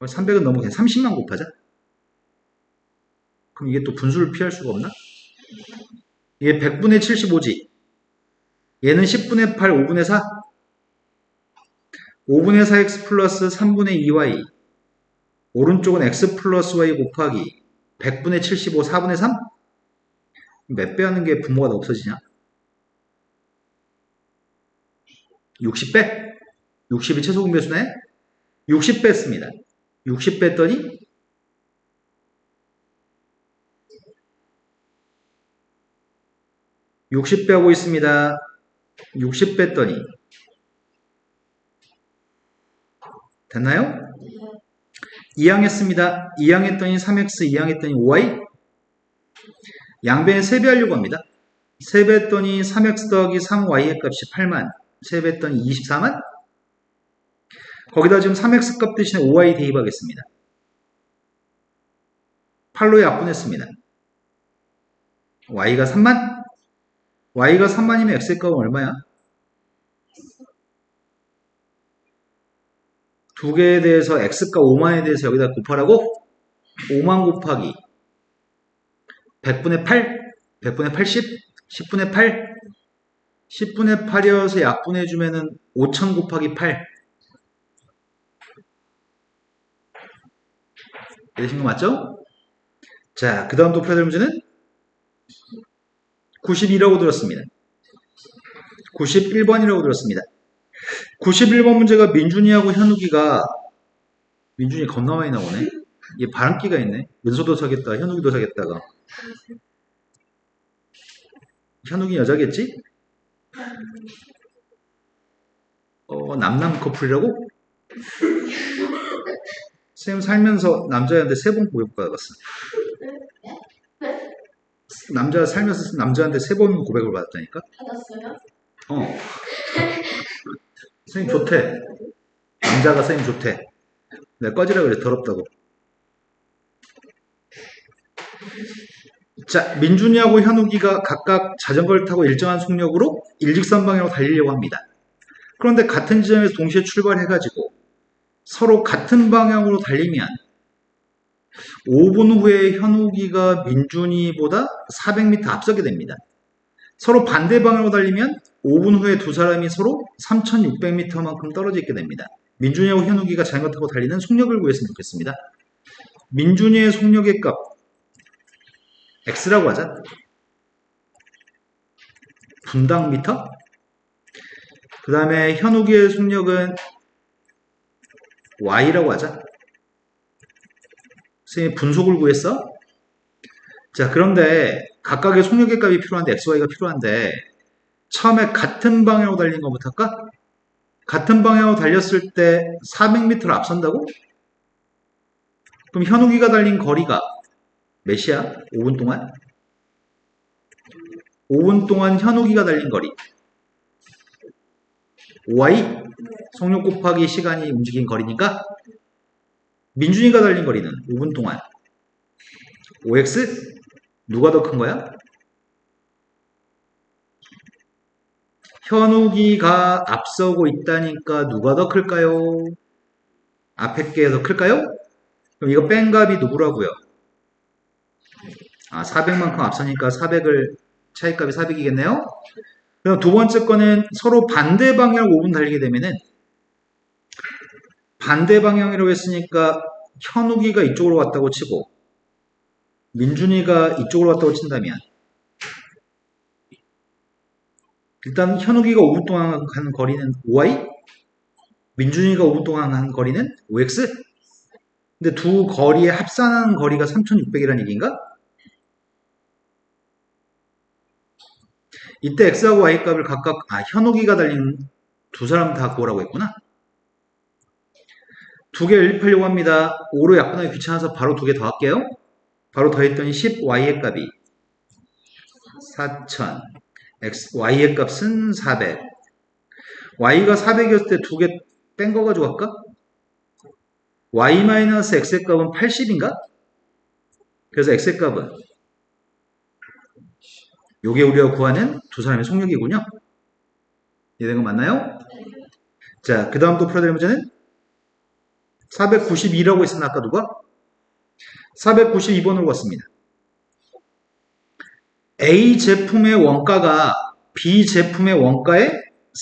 300은 너무 그냥 30만 곱하자. 그럼 이게 또 분수를 피할 수가 없나? 얘 100분의 75지. 얘는 10분의 8, 5분의 4. 5분의 4x 플러스 3분의 2y. 오른쪽은 x 플러스 y 곱하기 100분의 75, 4분의 3? 몇 배 하는 게 분모가 다 없어지냐? 60배? 60이 최소 공배수네? 60배 씁니다. 60 뺐더니 60 빼고 있습니다. 60 뺐더니 됐나요? 2항 했습니다. 2항 했더니 3x, 2항 했더니 5y. 양변에 3배 하려고 합니다. 3배 했더니 3x 더하기 3y의 값이 8만. 3배 했더니 24만. 거기다 지금 3x 값 대신에 5y 대입하겠습니다. 8로 약분했습니다. y가 3만? y가 3만이면 x의 값은 얼마야? 두 개에 대해서 x값 5만에 대해서 여기다 곱하라고? 5만 곱하기 100분의 8? 100분의 80? 10분의 8? 10분의 8이어서 약분해주면은 5000 곱하기 8. 되신 거 맞죠? 자, 그 다음 또 풀어야 될 문제는 92라고 들었습니다. 91번이라고 들었습니다. 91번 문제가 민준이하고 현욱이가 민준이 겁나 많이 나오네. 얘 바람기가 있네. 은서도 사겠다. 현욱이도 사겠다가. 현욱이 여자겠지? 남남 커플이라고? 쌤 살면서 남자한테 3번 고백받았어. 남자 살면서 남자한테 3번 고백을 받았다니까? 받았어요? 선생님 좋대. 남자가 선생님 좋대. 내가 꺼지라 그래. 더럽다고. 자, 민준이하고 현욱이가 각각 자전거를 타고 일정한 속력으로 일직선 방향으로 달리려고 합니다. 그런데 같은 지점에서 동시에 출발해가지고 서로 같은 방향으로 달리면 5분 후에 현욱이가 민준이보다 400m 앞서게 됩니다. 서로 반대 방향으로 달리면 5분 후에 두 사람이 서로 3600m만큼 떨어져 있게 됩니다. 민준이하고 현욱이가 자전거 타고 달리는 속력을 구했으면 좋겠습니다. 민준이의 속력의 값 x라고 하자. 분당 미터. 그 다음에 현욱이의 속력은 y라고 하자. 선생님 분속을 구했어? 자, 그런데 각각의 속력의 값이 필요한데 x, y가 필요한데 처음에 같은 방향으로 달린 것부터 할까? 같은 방향으로 달렸을 때 400m를 앞선다고? 그럼 현욱이가 달린 거리가 몇이야? 5분 동안? 5분 동안 현욱이가 달린 거리 y? 속력 곱하기 시간이 움직인 거리니까 민준이가 달린 거리는 5분 동안 5x? 누가 더 큰 거야? 현욱이가 앞서고 있다니까 누가 더 클까요? 앞에 게 더 클까요? 그럼 이거 뺀 값이 누구라고요? 400만큼 앞서니까 400을 차이값이 400이겠네요? 그럼 두 번째 거는 서로 반대 방향으로 5분 달리게 되면은 반대 방향이라고 했으니까 현욱이가 이쪽으로 왔다고 치고 민준이가 이쪽으로 왔다고 친다면 일단 현욱이가 5분 동안 가는 거리는 5y, 민준이가 5분 동안 가는 거리는 5x. 근데 두 거리의 합산하는 거리가 3600이라는 얘기인가? 이때 x하고 y 값을 각각 현욱이가 달린 두 사람 다 구하라고 했구나. 두 개 연립하려고 합니다. 5로 약분하기 귀찮아서 바로 두 개 더 할게요. 바로 더했더니 10y의 값이 4000, y의 값은 400. y가 400이었을 때 두 개 뺀 거 가지고 할까? y-x의 값은 80인가? 그래서 x의 값은 요게 우리가 구하는 두 사람의 속력이군요. 이해된 거 맞나요? 자, 그 다음 또 풀어드릴 문제는 492라고 했었나 아까 누가? 492번으로 왔습니다. A 제품의 원가가 B 제품의 원가의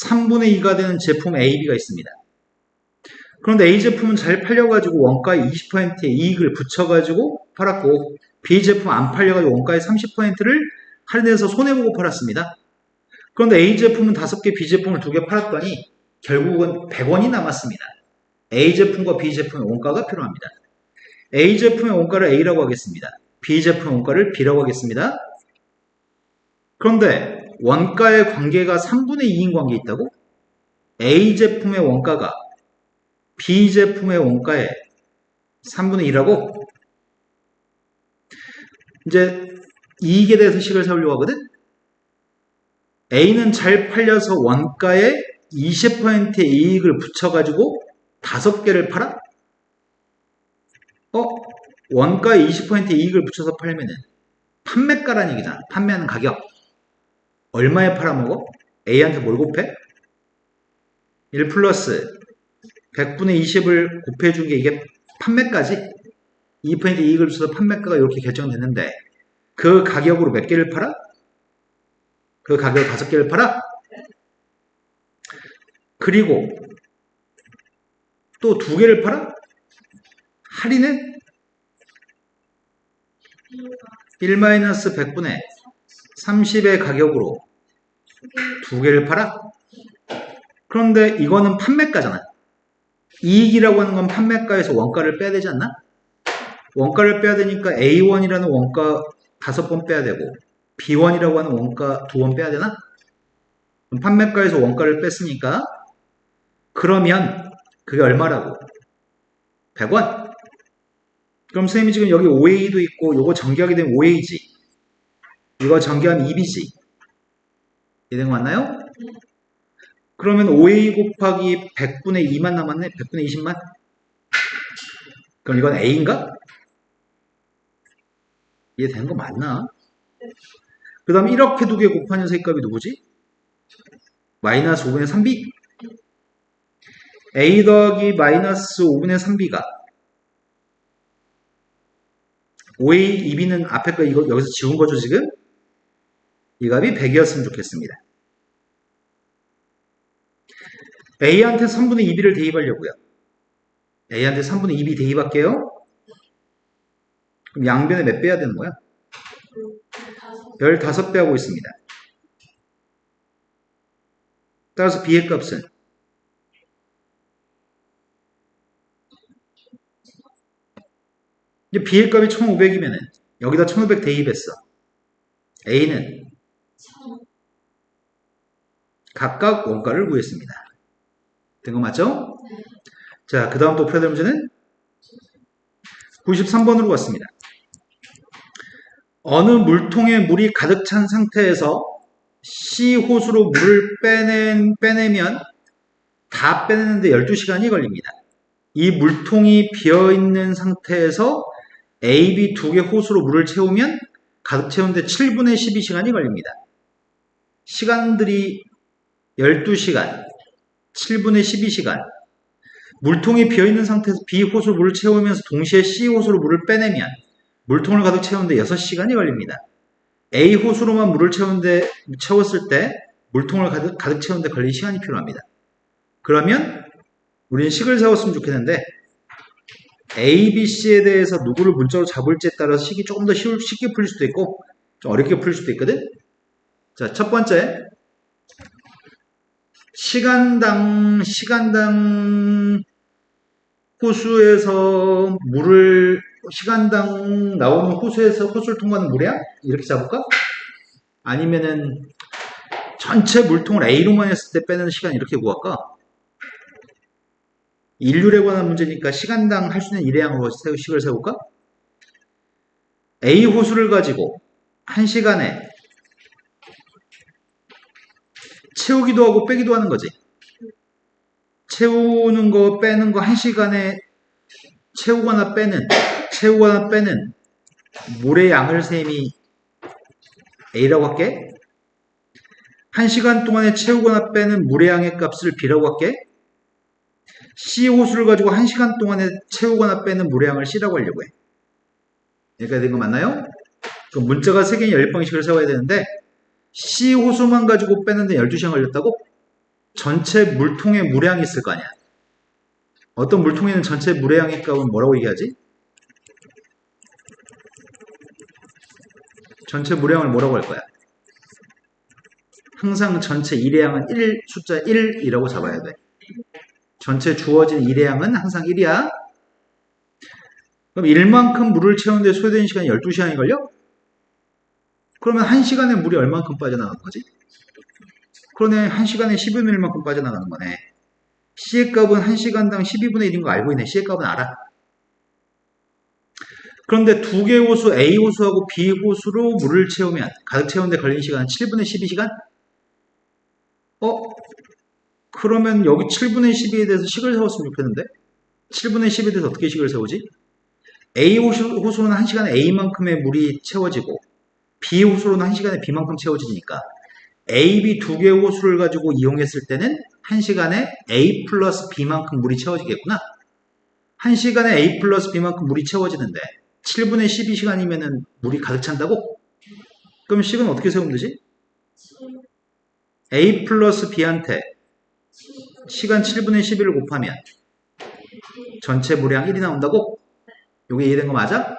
3분의 2가 되는 제품 A, B가 있습니다. 그런데 A 제품은 잘 팔려가지고 원가의 20%의 이익을 붙여가지고 팔았고 B 제품 안 팔려가지고 원가의 30%를 할인해서 손해보고 팔았습니다. 그런데 A 제품은 5개, B 제품을 2개 팔았더니 결국은 100원이 남았습니다. A 제품과 B 제품의 원가가 필요합니다. A 제품의 원가를 A라고 하겠습니다. B 제품의 원가를 B라고 하겠습니다. 그런데 원가의 관계가 3분의 2인 관계에 있다고? A 제품의 원가가 B 제품의 원가의 3분의 2라고? 이제 이익에 대해서 식을 세우려고 하거든? A는 잘 팔려서 원가의 20%의 이익을 붙여가지고 5개를 팔아? 원가의 20%의 이익을 붙여서 팔면은 판매가라는 얘기잖아. 판매하는 가격. 얼마에 팔아먹어? A한테 뭘 곱해? 1 플러스 100분의 20을 곱해준 게 이게 판매가지? 2% 이익을 줘서 판매가가 이렇게 결정됐는데 그 가격으로 몇 개를 팔아? 그 가격으로 5개를 팔아? 그리고 또 2개를 팔아? 할인해? 1-100분의 30의 가격으로 2개를 팔아? 그런데 이거는 판매가잖아. 이익이라고 하는 건 판매가에서 원가를 빼야 되지 않나? 원가를 빼야 되니까 A1이라는 원가 5번 빼야 되고 B1이라고 하는 원가 2번 빼야 되나? 그럼 판매가에서 원가를 뺐으니까 그러면 그게 얼마라고? 100원? 그럼 선생님이 지금 여기 5A도 있고 요거 전개하게 되면 5A지. 이거 전개하면 2B지. 이해된 거 맞나요? 그러면 5A 곱하기 100분의 2만 남았네? 100분의 20만? 그럼 이건 A인가? 이해된 거 맞나? 그 다음 이렇게 두 개 곱한 녀석의 값이 누구지? 마이너스 5분의 3B? A 더하기 마이너스 5분의 3B가 5A, 2B는 앞에 거 이거 여기서 지운 거죠 지금? 이 값이 100이었으면 좋겠습니다. A한테 3분의 2B를 대입하려고요. A한테 3분의 2B 대입할게요. 그럼 양변에 몇 배 해야 되는 거야? 15배 하고 있습니다. 따라서 B의 값은 이제 B의 값이 1500이면은 여기다 1500 대입했어. A는 각각 원가를 구했습니다. 된 거 맞죠? 자, 그 다음 또 풀어야 될 문제는 93번으로 왔습니다. 어느 물통에 물이 가득 찬 상태에서 C 호수로 물을 빼내면 다 빼내는데 12시간이 걸립니다. 이 물통이 비어있는 상태에서 A, B 두 개 호수로 물을 채우면 가득 채우는데 7분의 12시간이 걸립니다. 시간들이 12시간, 7분의 12시간. 물통이 비어있는 상태에서 B 호수로 물을 채우면서 동시에 C 호수로 물을 빼내면 물통을 가득 채우는데 6시간이 걸립니다. A 호수로만 물을 채웠을 때 물통을 가득 채우는데 걸린 시간이 필요합니다. 그러면 우리는 식을 세웠으면 좋겠는데 A, B, C에 대해서 누구를 문자로 잡을지에 따라서 식이 조금 더 쉽게 풀릴 수도 있고 좀 어렵게 풀릴 수도 있거든. 자, 첫 번째 시간당 호수에서 물을 시간당 나오는 호수에서 호수를 통과하는 물량 이렇게 잡을까? 아니면은 전체 물통을 A로만 했을 때 빼는 시간 이렇게 구할까? 인류에 관한 문제니까 시간당 할 수 있는 일회양으로 식을 세울까? A 호수를 가지고 1시간에 채우기도 하고 빼기도 하는 거지. 채우는 거 빼는 거 1시간에 채우거나 빼는 물의 양을 셈이 A라고 할게. 1시간 동안에 채우거나 빼는 물의 양의 값을 B라고 할게. C 호수를 가지고 1시간 동안에 채우거나 빼는 물의 양을 C라고 하려고 해. 여기까지 된 거 맞나요? 그럼 문자가 3개인 연립방식을 세워야 되는데 C 호수만 가지고 빼는데 12시간 걸렸다고? 전체 물통에 물량이 있을 거 아니야. 어떤 물통에는 전체 물량의 값은 뭐라고 얘기하지? 전체 물량을 뭐라고 할 거야? 항상 전체 일회양은 숫자 1이라고 잡아야 돼. 전체 주어진 일회양은 항상 1이야. 그럼 1만큼 물을 채우는데 소요되는 시간이 12시간이 걸려? 그러면 1시간에 물이 얼만큼 빠져나가는 거지? 그러네, 1시간에 12분의 1만큼 빠져나가는 거네. C의 값은 1시간당 12분의 1인 거 알고 있네. C의 값은 알아. 그런데 두 개 호수, A 호수하고 B 호수로 물을 채우면, 가득 채우는데 걸리는 시간은 7분의 12시간? 그러면 여기 7분의 12에 대해서 식을 세웠으면 좋겠는데? 7분의 10에 대해서 어떻게 식을 세우지? A 호수로는 1시간에 A만큼의 물이 채워지고, B 호수로는 1시간에 B만큼 채워지니까, A, B 두 개 호수를 가지고 이용했을 때는 1시간에 A 플러스 B만큼 물이 채워지겠구나. 1시간에 A 플러스 B만큼 물이 채워지는데 7분의 12시간이면 물이 가득 찬다고? 그럼 식은 어떻게 세우면 되지? A 플러스 B한테 시간 7분의 11을 곱하면 전체 물량 1이 나온다고? 이게 이해된 거 맞아?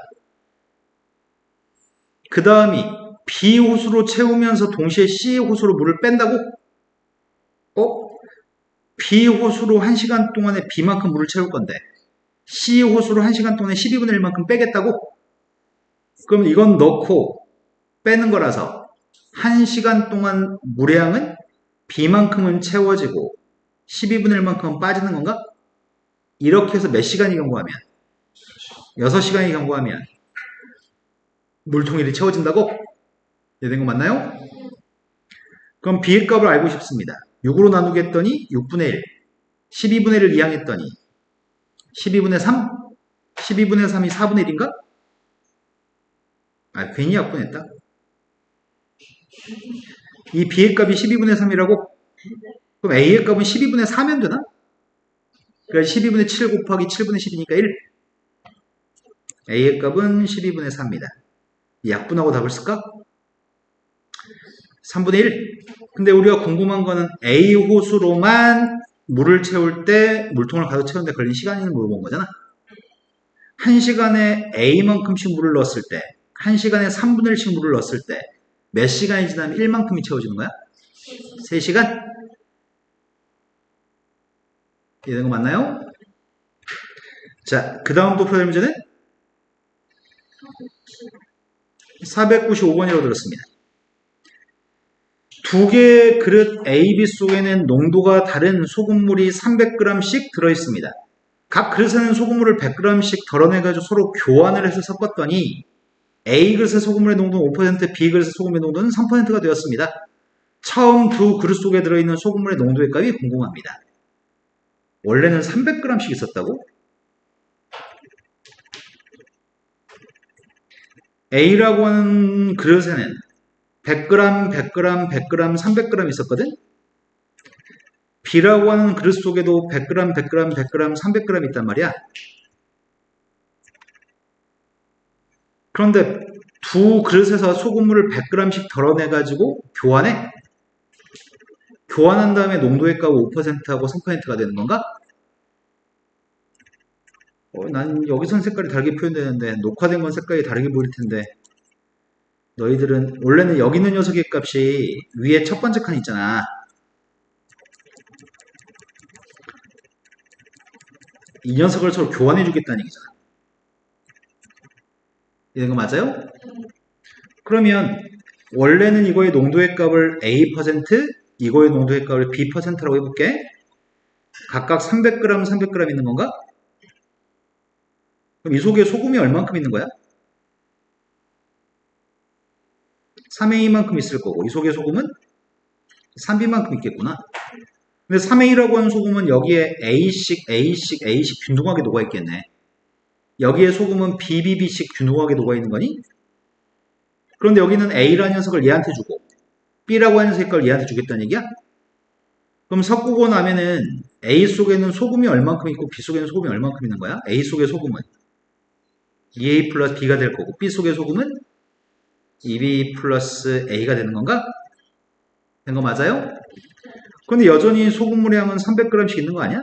그 다음이 B 호수로 채우면서 동시에 C 호수로 물을 뺀다고? B 호수로 1시간 동안에 B만큼 물을 채울 건데 C 호수로 1시간 동안에 12분의 1만큼 빼겠다고? 그럼 이건 넣고 빼는 거라서 1시간 동안 물량은 B만큼은 채워지고 12분의 1만큼은 빠지는 건가? 이렇게 해서 몇 시간이 경과하면? 6시간이 경과하면 물통 1이 채워진다고? 이해된 거 맞나요? 그럼 B의 값을 알고 싶습니다. 6으로 나누기 했더니 6분의 1, 12분의 1을 이항했더니 12분의 3? 12분의 3이 4분의 1인가? 괜히 약분했다. 이 B의 값이 12분의 3이라고? 그럼 A의 값은 12분의 4면 되나? 그러니까 12분의 7 곱하기 7분의 10이니까 1. A의 값은 12분의 4입니다. 약분하고 답을 쓸까? 3분의 1. 근데 우리가 궁금한 거는 A 호수로만 물을 채울 때 물통을 가득 채우는데 걸린 시간을 물어본 거잖아. 1시간에 A만큼씩 물을 넣었을 때 1시간에 3분의 1씩 물을 넣었을 때 몇 시간이 지나면 1만큼이 채워지는 거야? 3시간? 이해된 거 맞나요? 자, 그 다음 또 풀어낼 문제는 495번이라고 들었습니다. 두 개의 그릇 A, B 속에는 농도가 다른 소금물이 300g씩 들어있습니다. 각 그릇에는 소금물을 100g씩 덜어내가지고 서로 교환을 해서 섞었더니 A 그릇의 소금물의 농도는 5%, B 그릇의 소금의 농도는 3%가 되었습니다. 처음 두 그릇 속에 들어있는 소금물의 농도의 값이 궁금합니다. 원래는 300g씩 있었다고? A라고 하는 그릇에는 100g, 100g, 100g, 300g 있었거든? B라고 하는 그릇 속에도 100g, 100g, 100g, 300g 있단 말이야. 그런데 두 그릇에서 소금물을 100g씩 덜어내가지고 교환해? 교환한 다음에 농도의 값이 5%하고 3%가 되는 건가? 난 여기선 색깔이 다르게 표현되는데 녹화된 건 색깔이 다르게 보일 텐데 너희들은 원래는 여기 있는 녀석의 값이 위에 첫 번째 칸 있잖아. 이 녀석을 서로 교환해 주겠다는 얘기잖아. 이런 거 맞아요? 그러면 원래는 이거의 농도의 값을 A%, 이거의 농도의 값을 B%라고 해볼게. 각각 300g, 300g 있는 건가? 그럼 이 속에 소금이 얼만큼 있는 거야? 3A만큼 있을 거고 이 속에 소금은 3B만큼 있겠구나. 근데 3A라고 하는 소금은 여기에 A씩, A씩, A씩 균등하게 녹아있겠네. 여기에 소금은 BBB씩 균등하게 녹아있는 거니? 그런데 여기는 A라는 녀석을 얘한테 주고 B라고 하는 색깔을 얘한테 주겠다는 얘기야? 그럼 섞고 나면은 A 속에는 소금이 얼만큼 있고 B 속에는 소금이 얼만큼 있는 거야? A 속의 소금은 2A 플러스 B가 될 거고 B 속의 소금은 2B 플러스 A가 되는 건가? 된 거 맞아요? 근데 여전히 소금물의 양은 300g씩 있는 거 아니야?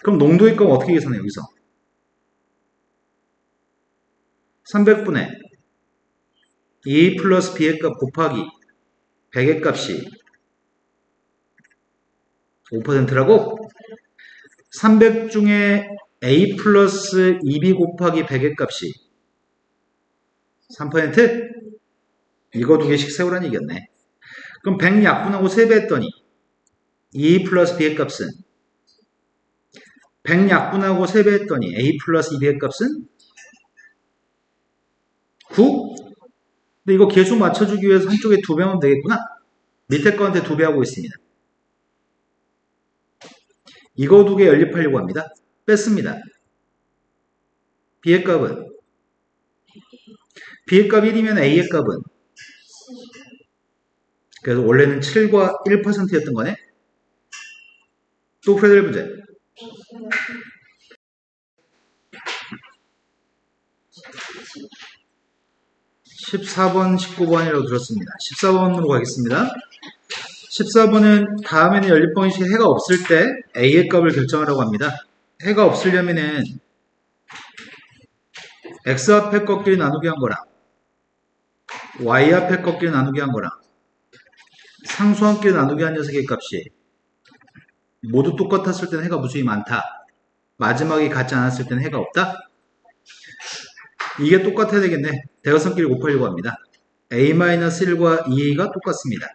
그럼 농도의 값은 어떻게 계산해 여기서? 300분의 2A 플러스 B의 값 곱하기 100의 값이 5%라고? 300 중에 A 플러스 2B 곱하기 100의 값이 3%? 이거 두 개씩 세우라는 얘기였네. 그럼 100 약분하고 세배했더니 2A 플러스 B의 값은 100 약분하고 세배했더니 A 플러스 2B의 값은 9? 근데 이거 계수 맞춰주기 위해서 한쪽에 2배 하면 되겠구나. 밑에 거한테 2배 하고 있습니다. 이거 두 개 연립하려고 합니다. 뺐습니다. B의 값은 B의 값 1이면 A의 값은 그래서 원래는 7과 1%였던 거네. 또 프레델 문제. 14번, 19번이라고 들었습니다. 14번으로 가겠습니다. 14번은 다음에는 연립 방식에 해가 없을 때 A의 값을 결정하라고 합니다. 해가 없으려면은 X 앞에 꺾기를 나누기 한 거랑 Y 앞에 꺾기를 나누기 한 거랑 상수함끼리 나누기 한 녀석의 값이 모두 똑같았을 때는 해가 무수히 많다. 마지막이 같지 않았을 때는 해가 없다. 이게 똑같아야 되겠네. 대각선끼리 곱하려고 합니다. A-1과 2A가 똑같습니다.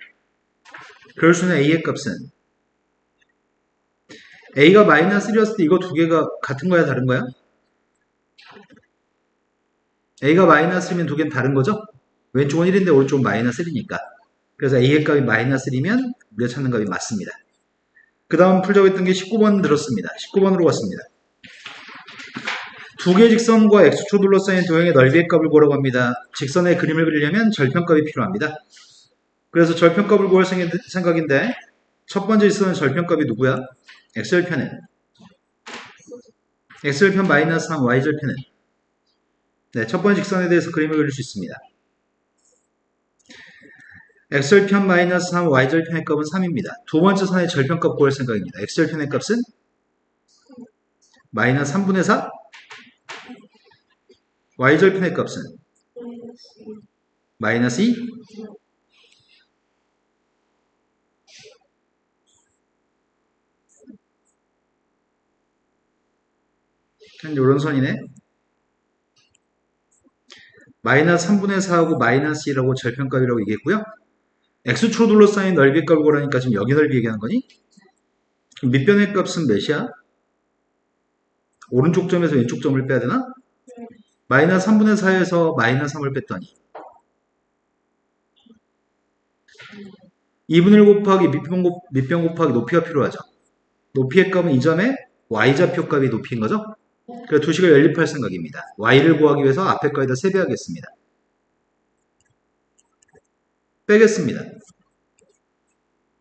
그럴 수는 A의 값은 A가 마이너스 1이었을 때 이거 두 개가 같은 거야 다른 거야? A가 마이너스 1이면 두 개는 다른 거죠? 왼쪽은 1인데 오른쪽은 마이너스 1이니까. 그래서 A의 값이 마이너스 1이면 우리가 찾는 값이 맞습니다. 그 다음 풀자고 했던 게 19번 들었습니다. 19번으로 갔습니다. 두 개의 직선과 X축 둘러싸인 도형의 넓이의 값을 구하라고 합니다. 직선의 그림을 그리려면 절편값이 필요합니다. 그래서 절편값을 구할 생각인데 첫 번째 직선은 절편값이 누구야? X절편은 X절편 마이너스 3, Y절편은 네, 첫 번째 직선에 대해서 그림을 그릴 수 있습니다. X절편 마이너스 3, Y절편의 값은 3입니다. 두 번째 선의 절편값 구할 생각입니다. X절편의 값은 마이너스 3분의 4, Y절편의 값은 마이너스 2, 이런 선이네. 마이너스 3분의 4하고 마이너스 1하고 절편값이라고 얘기했고요. X축으로 둘러싸인 넓이 값을 구하니까 지금 여기 넓이 얘기하는 거니? 밑변의 값은 몇이야? 오른쪽 점에서 왼쪽 점을 빼야 되나? 마이너스 3분의 4에서 마이너스 3을 뺐더니 2분의 1 곱하기 밑변 곱하기 높이가 필요하죠. 높이의 값은 이 점의 y좌표 값이 높이인 거죠. 그래서 두 식을 연립할 생각입니다. y를 구하기 위해서 앞에 거에다 세배하겠습니다. 빼겠습니다.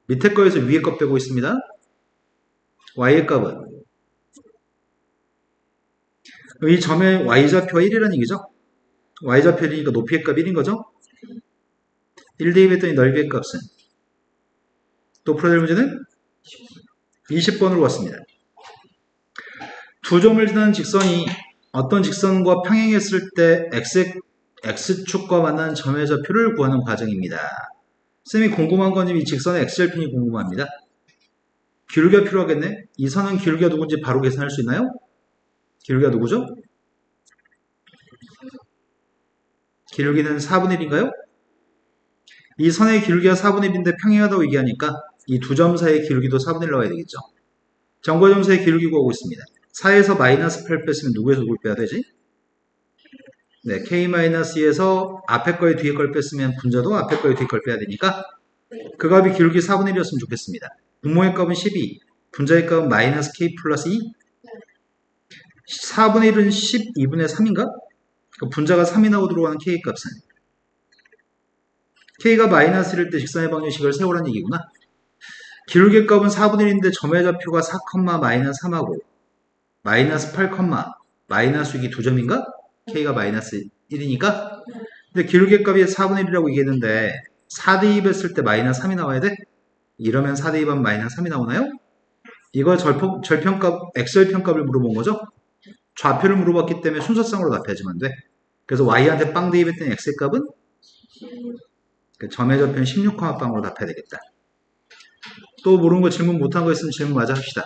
밑에 거에서 위에 거 빼고 있습니다. y의 값은 이 점의 y좌표가 1이라는 얘기죠. y좌표 1이니까 높이의 값 1인 거죠. 1 대입했더니 넓이의 값은 또 풀어낼 문제는 20번으로 왔습니다. 두 점을 지나는 직선이 어떤 직선과 평행했을 때 x축과 만나는 점의 좌표를 구하는 과정입니다. 쌤이 궁금한 건 이 직선의 x절편이 궁금합니다. 기울기가 필요하겠네? 이 선은 기울기가 누군지 바로 계산할 수 있나요? 기울기가 누구죠? 기울기는 4분의 1인가요? 이 선의 기울기가 4분의 1인데 평행하다고 얘기하니까 이 두 점 사이의 기울기도 4분의 1 나와야 되겠죠. 점과 점 사이의 기울기 구하고 있습니다. 4에서 마이너스 8 뺐으면 누구에서 누굴 빼야 되지? 네, k-2에서 앞에 거에 뒤에 걸 뺐으면 분자도 앞에 거에 뒤에 걸 빼야 되니까 그 값이 기울기 4분의 1이었으면 좋겠습니다. 분모의 값은 12, 분자의 값은 마이너스 k 플러스 2, 4분의 1은 12분의 3인가? 그러니까 분자가 3이 나오고 들어가는 k 값은 k가 마이너스 1일 때 직선의 방정식을 세우라는 얘기구나. 기울기 값은 4분의 1인데 점의 좌표가 4, 마이너스 3하고 마이너스 8, 마이너스 6이 두 점인가? k가 마이너스 1이니까 근데 기울기 값이 4분의 1이라고 얘기했는데 4대2 했을 때 마이너스 3이 나와야 돼? 이러면 4대2 하면 마이너스 3이 나오나요? 이거 절편값, x절편값을 물어본 거죠? 좌표를 물어봤기 때문에 순서상으로 답해야지만 돼. 그래서 y한테 빵 대입했더니 x의 값은 점의 좌표는 16,빵으로 답해야 되겠다. 또 모르는 거 질문 못한 거 있으면 질문 마저 합시다.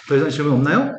더 이상 질문 없나요?